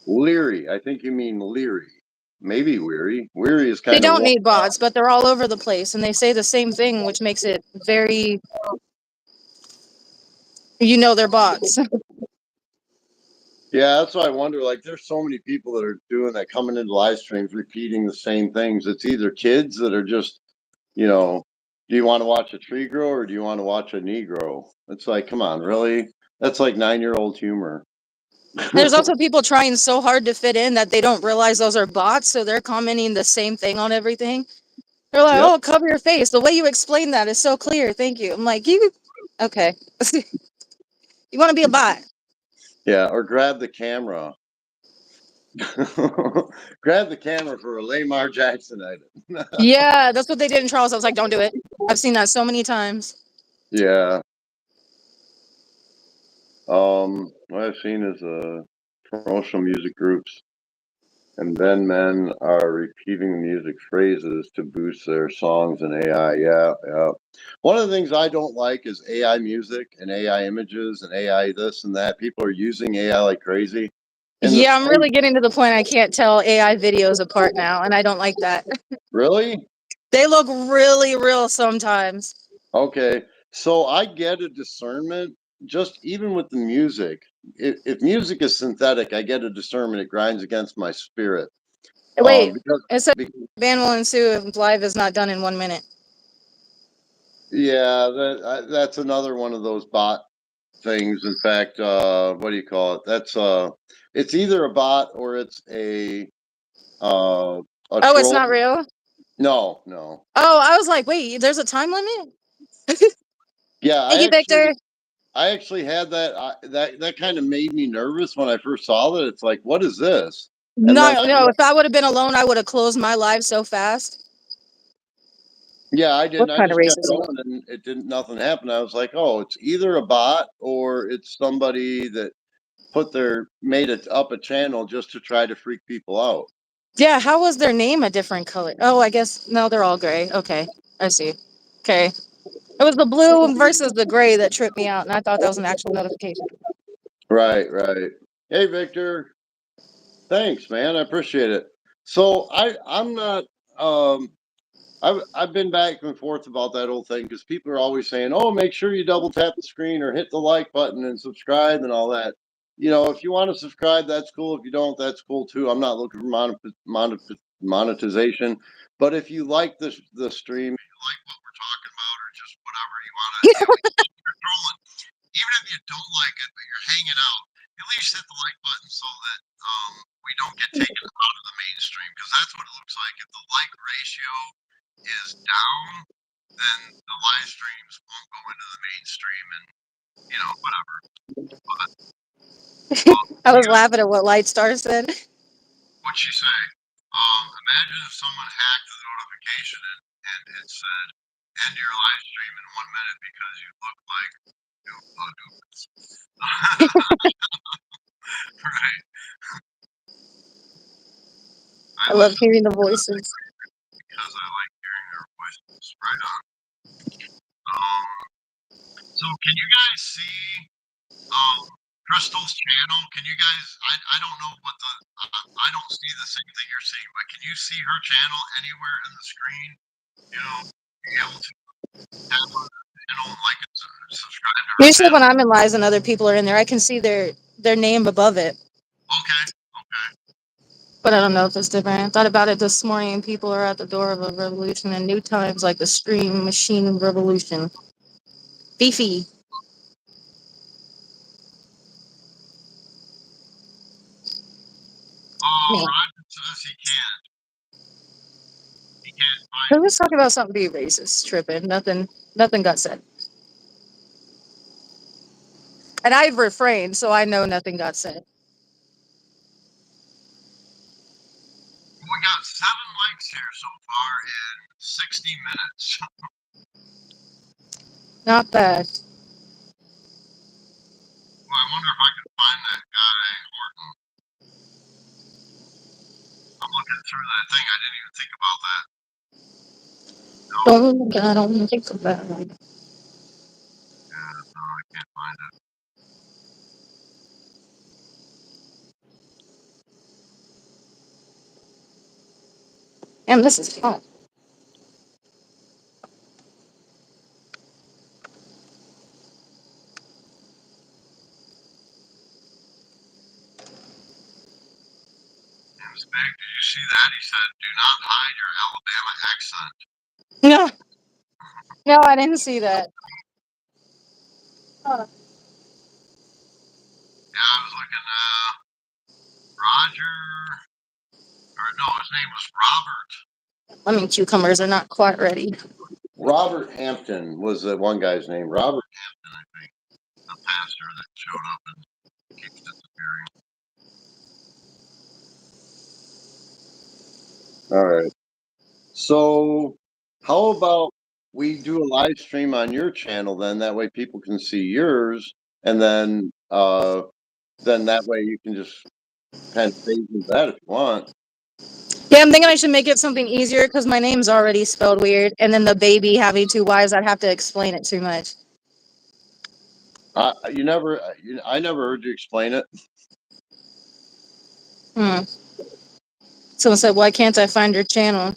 Leery. I think you mean leery. Maybe weary. Weary is They kind of don't need bots, but they're all over the place and they say the same thing, which makes it very You know they're bots. Yeah, that's why I wonder. Like, there's so many people that are doing that, coming into live streams, repeating the same things. It's either kids that are just, you know, do you want to watch a tree grow or do you want to watch a Negro? It's like, come on, really? That's like 9-year-old humor. There's also people trying so hard to fit in that they don't realize those are bots, so they're commenting the same thing on everything. They're like, Yep. "Oh, cover your face. The way you explain that is so clear. Thank you." I'm like, "You okay? You want to be a bot?" Yeah. Or grab the camera. Grab the camera for a Lamar Jackson item. Yeah, that's what they did in Charles. I was like, "Don't do it." I've seen that so many times. Yeah. What I've seen is promotional music groups, and then men are repeating the music phrases to boost their songs and AI. Yeah, yeah. One of the things I don't like is AI music and AI images and AI this and that. People are using AI like crazy. In the Yeah, I'm space, really getting to the point I can't tell AI videos apart now, and I don't like that. really? They look really real sometimes. Okay. So I get a discernment just even with the music. If music is synthetic, I get a discernment. It grinds against my spirit. Wait, Because, it says because ban will ensue if live is not done in 1 minute. yeah, that's another one of those bot things. In fact, what do you call it? That's it's either a bot or it's uh a Oh, it's troll. not real? No, no. Oh, I was like, wait, there's a time limit? Yeah, Thank you, Victor. I actually had that that kind of made me nervous when I first saw that. It's like, what is this? And then No, no, if I would have been alone, I would have closed my live so fast. yeah, I What didn't. I kind of just kept racism? going and it didn't nothing happened. I was like, oh, it's either a bot or it's somebody that made it up a channel just to try to freak people out. Yeah, how was their name a different color? Oh, I guess, no, they're all gray. Okay, I see. Okay. It was the blue versus the gray that tripped me out, and I thought that was an actual notification. Right, right. Hey, Victor. Thanks, man. I appreciate it. So I'm not I've been back and forth about that whole thing because people are always saying, "Oh, make sure you double tap the screen or hit the like button and subscribe and all that." You know, if you want to subscribe, that's cool. If you don't, that's cool too. I'm not looking for monetization, but if you like the stream, if you like what we're talking about, or just whatever you want to, you're trolling. Even if you don't like it, but you're hanging out, at least hit the like button so that we don't get taken out of the mainstream because that's what it looks like. If the like ratio is down, then the live streams won't go into the mainstream and whatever. But I was laughing at what Lightstar said. what'd she say? Imagine if someone hacked the notification and it said end your live stream in 1 minute because you look like doofus. Right. I I love listen hearing the voices. because I like hearing their voices. Right on. Um, so can you guys see um Crystal's channel? Can you guys? I don't know what I don't see the same thing you're seeing, but can you see her channel anywhere in the screen? Be able to have a channel, like and subscribe to her Usually channel. when I'm in lives and other people are in there, I can see their name above it. Okay, okay. But I don't know if it's different. I thought about it this morning. People are at the door of a revolution and new times like the stream machine revolution. Beefy. Oh, Man. Roger says he can't. He can't Who find. was talking about something being racist? Tripping. Nothing got said. And I've refrained, so I know nothing got said. We got 7 likes here so far in 60 minutes. Not bad. Well, I wonder if I can find that guy, Horton. I'm looking through that thing. I didn't even think about that. No, I don't think about it. yeah, no, I can't find it. Damn, this is fun. Big, did you see that? He said, "Do not hide your Alabama accent." No, no, I didn't see that. Yeah, I was looking. Roger, or no, his name was Robert. I mean, cucumbers are not quite ready. Robert Hampton was the one guy's name. Robert Hampton, I think, the pastor that showed up and keeps disappearing. All right. So, how about we do a live stream on your channel then? That way people can see yours, and then that way you can just kind of phase into that if you want. Yeah, I'm thinking I should make it something easier because my name's already spelled weird, and then the baby having two Y's, I'd have to explain it too much. I never heard you explain it. Someone said, "Why can't I find your channel?"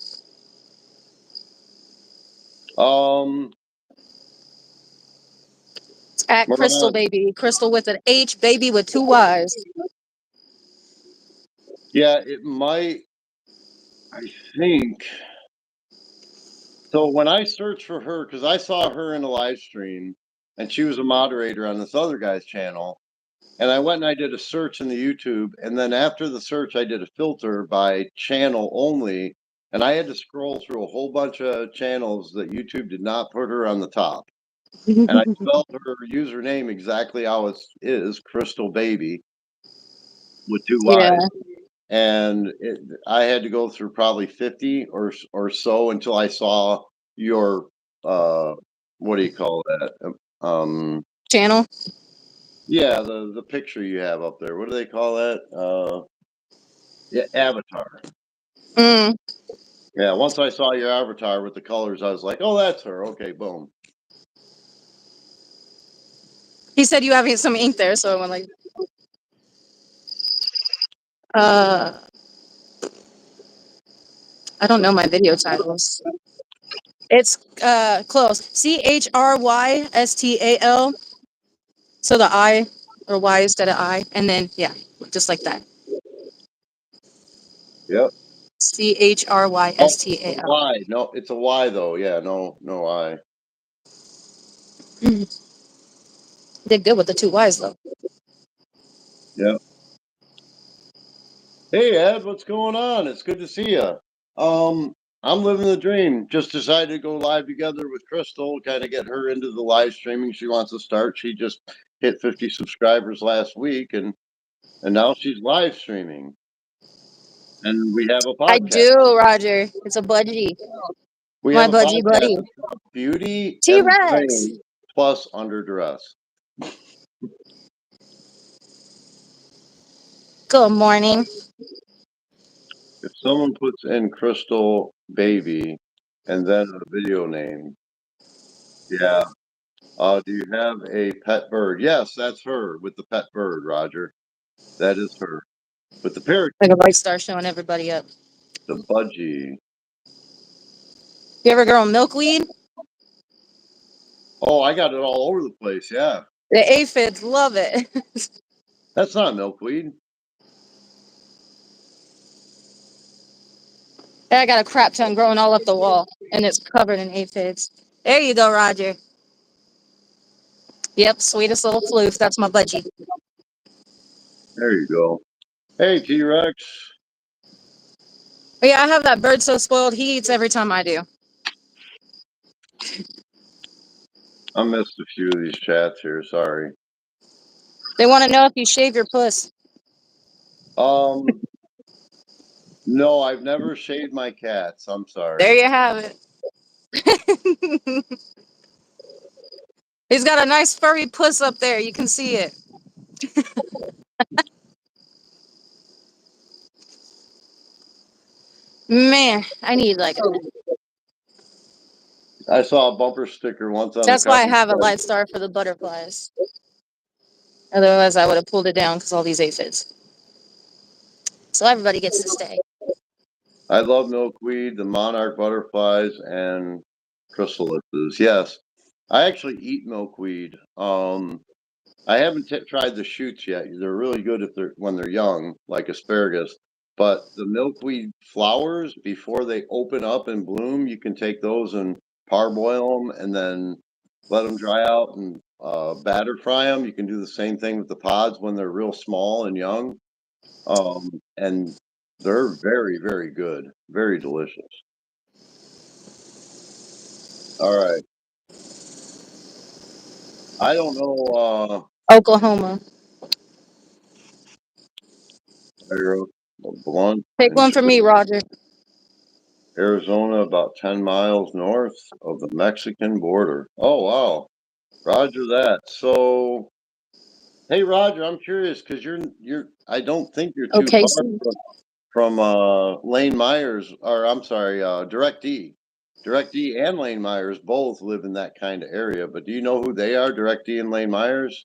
It's at Crystal Mariah, Baby. Crystal with an H, baby with two Y's. yeah, it might. I think so. When I searched for her, because I saw her in a live stream, and she was a moderator on this other guy's channel, and I went and I did a search in the YouTube, and then after the search, I did a filter by channel only, and I had to scroll through a whole bunch of channels that YouTube did not put her on the top. And I spelled her username exactly how it is, Crystal Baby, with two Yeah. Y's. And I had to go through probably 50 or so until I saw your what do you call that? Channel. Yeah, the picture you have up there. What do they call that? Yeah, avatar. Mm. Yeah, once I saw your avatar with the colors, I was like, oh, that's her. Okay, boom. He said you have some ink there, so I went like, I don't know my video titles. It's close. CHRYSTAL. So the I or Y instead of I, and then yeah, just like that. Yep. Oh, it's a CHRYSTAL. Y. No, it's a Y though. Yeah, no I. Did good with the two Y's though. Yep. Hey Ed, what's going on? It's good to see you. I'm living the dream. Just decided to go live together with Crystal, kind of get her into the live streaming she wants to start. She just hit 50 subscribers last week, and now she's live streaming. And we have a I podcast. do, Roger. It's a budgie. We My have a budgie podcast. buddy. It's called Beauty and T-Rex. Brain plus Under Duress. Good morning. If someone puts in Crystal Baby and then a video name, yeah. Do you have a pet bird? Yes, that's her with the pet bird, Roger. That is her with the parakeet, Like a bright star showing everybody up. the budgie. You ever grow milkweed? Oh, I got it all over the place. Yeah, The aphids love it. that's not milkweed. I got a crap ton growing all up the wall, and it's covered in aphids. There you go, Roger. Yep, sweetest little floof. That's my budgie. There you go. Hey, T-Rex. But yeah, I have that bird so spoiled he eats every time I do. I missed a few of these chats here. Sorry. They want to know if you shave your puss. No, I've never shaved my cats. I'm sorry. There you have it. He's got a nice furry puss up there. You can see it. Man, I need like a. I saw a bumper sticker once on the That's why I cover. have a light star for the butterflies. Otherwise, I would have pulled it down because all these aphids. So everybody gets to stay. I love milkweed, the monarch butterflies, and chrysalises. Yes, I actually eat milkweed. I haven't tried the shoots yet. They're really good if they're when they're young, like asparagus. But the milkweed flowers, before they open up and bloom, you can take those and parboil them and then let them dry out and batter fry them. You can do the same thing with the pods when they're real small and young. And they're very, very good, very delicious. All right. I don't know. Oklahoma. Blunt Pick and one for me, Roger. Arizona, about 10 miles north of the Mexican border. Oh, wow. Roger that. So, hey, Roger, I'm curious because I don't think you're too Okay, far so from Lane Myers, or I'm sorry, Direct D. Direct D and Lane Myers both live in that kind of area, but do you know who they are, Direct D and Lane Myers?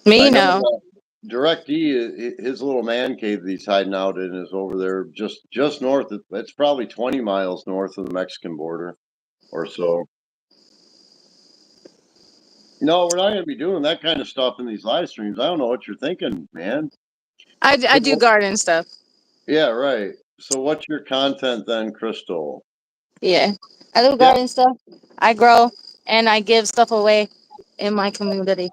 me I know no. Direct D, his little man cave that he's hiding out in is over there just north. It's probably 20 miles north of the Mexican border or so. No, we're not going to be doing that kind of stuff in these live streams. I don't know what you're thinking, man. I do garden stuff. Yeah, right. So what's your content then, Crystal? Yeah, I do Yeah, garden stuff. I grow and I give stuff away in my community.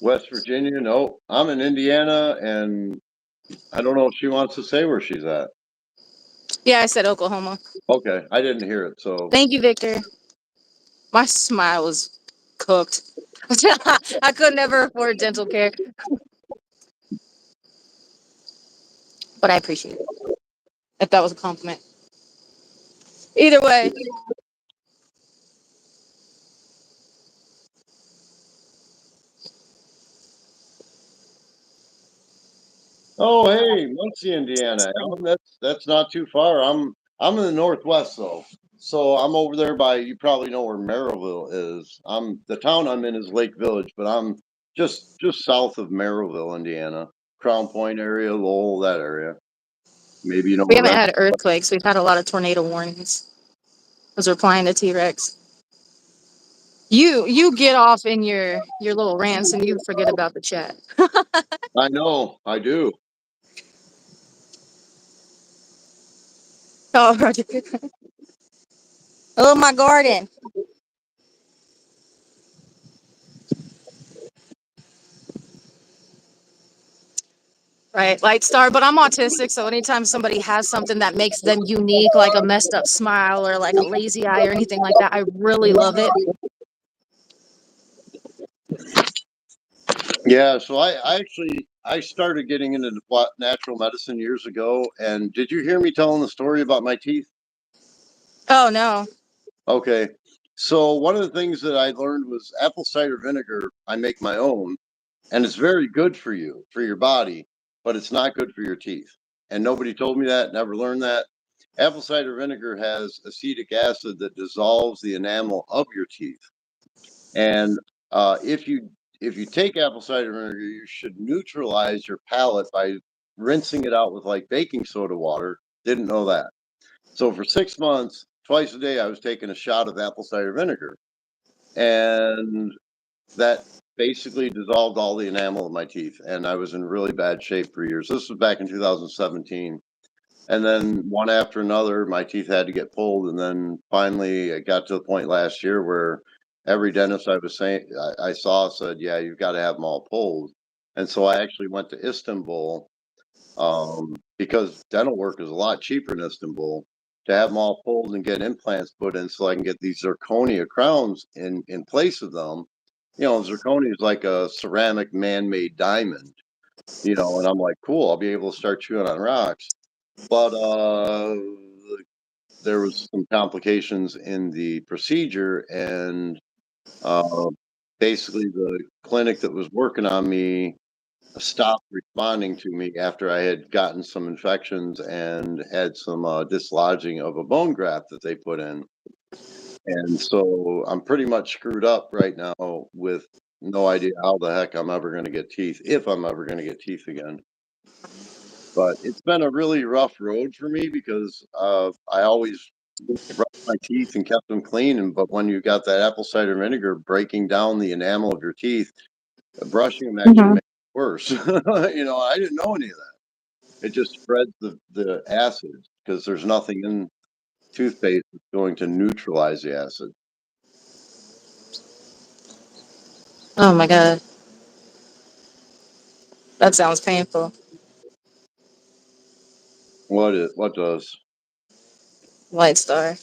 West Virginia. No, I'm in Indiana, and I don't know if she wants to say where she's at. Yeah, I said Oklahoma. Okay, I didn't hear it. So Thank you, Victor. My smile was cooked. I could never afford dental care, but I appreciate it. If that was a compliment. Either way, oh, hey, Muncie, Indiana. That's not too far. I'm in the northwest though, so I'm over there by. You probably know where Merrillville is. The town I'm in is Lake Village, but I'm just south of Merrillville, Indiana, Crown Point area, Lowell, that area. Maybe you know we where haven't Ren. had earthquakes. We've had a lot of tornado warnings because we're flying the T-Rex. You get off in your little rants and you forget about the chat. I know, I do. Oh, Roger. I love my garden. Right, light star, but I'm autistic, so anytime somebody has something that makes them unique, like a messed up smile or like a lazy eye or anything like that, I really love it. Yeah, so I started getting into natural medicine years ago. And did you hear me telling the story about my teeth? Oh no. Okay. So one of the things that I learned was apple cider vinegar. I make my own, and it's very good for you, for your body, but it's not good for your teeth. And nobody told me that, never learned that. Apple cider vinegar has acetic acid that dissolves the enamel of your teeth. And if you take apple cider vinegar, you should neutralize your palate by rinsing it out with like baking soda water. Didn't know that. So for 6 months, twice a day, I was taking a shot of apple cider vinegar, and that basically dissolved all the enamel of my teeth, and I was in really bad shape for years. This was back in 2017. And then one after another, my teeth had to get pulled. And then finally, it got to the point last year where every dentist I saw said, "Yeah, you've got to have them all pulled." And so I actually went to Istanbul, because dental work is a lot cheaper in Istanbul, to have them all pulled and get implants put in so I can get these zirconia crowns in place of them. Zirconia is like a ceramic man-made diamond, and I'm like, cool, I'll be able to start chewing on rocks. But there was some complications in the procedure, and uh, basically the clinic that was working on me stopped responding to me after I had gotten some infections and had some dislodging of a bone graft that they put in. And so I'm pretty much screwed up right now with no idea how the heck I'm ever going to get teeth, if I'm ever going to get teeth again. But it's been a really rough road for me because I always brushed my teeth and kept them clean. But when you got that apple cider vinegar breaking down the enamel of your teeth, Brushing them actually makes it worse. You know, I didn't know any of that. It just spreads the acid because there's nothing in toothpaste that's going to neutralize the acid. Oh my God. That sounds painful. What does? White Star.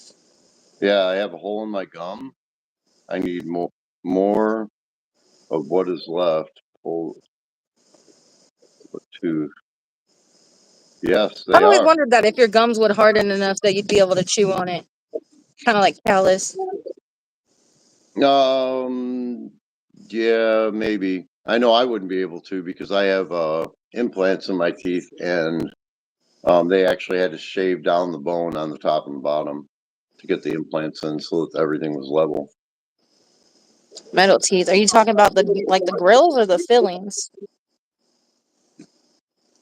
Yeah, I have a hole in my gum. I need more of what is left. Whole tooth. Yes, I've they always are. wondered that if your gums would harden enough that you'd be able to chew on it. Kind of like callus. Yeah, maybe. I know I wouldn't be able to because I have implants in my teeth, and they actually had to shave down the bone on the top and bottom to get the implants in so that everything was level. Metal teeth. Are you talking about the grills or the fillings?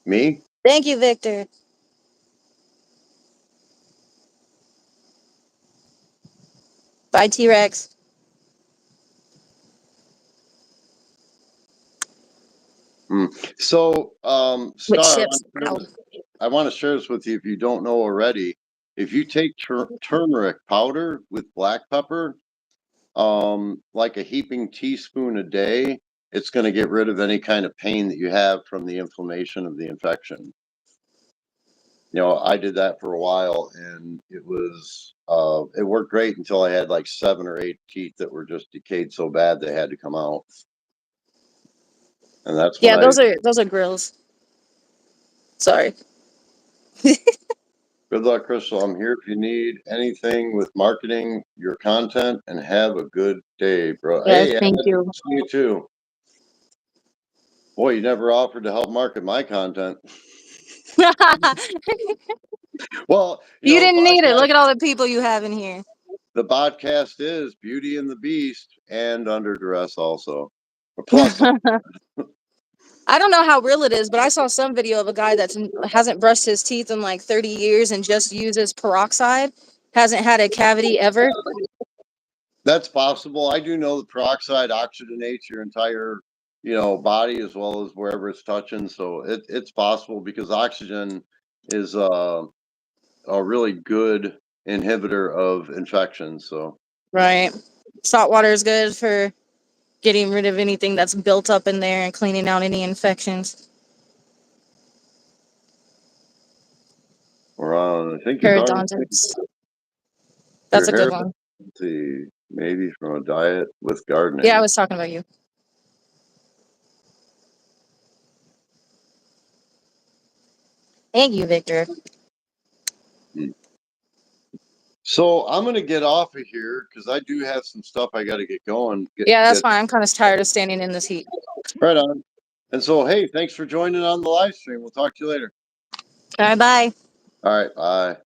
Me? Thank you, Victor. Bye, T-Rex. So, With Star, ships. Ow. I want to share this with you if you don't know already. If you take turmeric powder with black pepper, like a heaping teaspoon a day, it's going to get rid of any kind of pain that you have from the inflammation of the infection. You know, I did that for a while, and it worked great until I had like 7 or 8 teeth that were just decayed so bad they had to come out. And that's when Yeah, those are grills. Sorry. Good luck, Crystal. I'm here if you need anything with marketing your content, and have a good day, bro. Yes, Hey, thank you. you too. Boy, you never offered to help market my content. Well, You didn't need it. Look at all the people you have in here. The podcast is Beauty and the Beast and Under Duress also. Plus, I don't know how real it is, but I saw some video of a guy that hasn't brushed his teeth in like 30 years and just uses peroxide. Hasn't had a cavity ever. that's possible. I do know that peroxide oxygenates your entire, body as well as wherever it's touching. So it's possible because oxygen is a really good inhibitor of infections. So Right. Salt water is good for getting rid of anything that's built up in there and cleaning out any infections. we're on. I think you're talking. Periodontics. That's Your a good hair. one. Let's see, maybe from a diet with gardening. Yeah, I was talking about you. Thank you, Victor. So I'm gonna get off of here because I do have some stuff I got to get going. Yeah, that's fine. I'm kind of tired of standing in this heat. Right on. And so, hey, thanks for joining on the live stream. We'll talk to you later. Bye bye. All right, bye.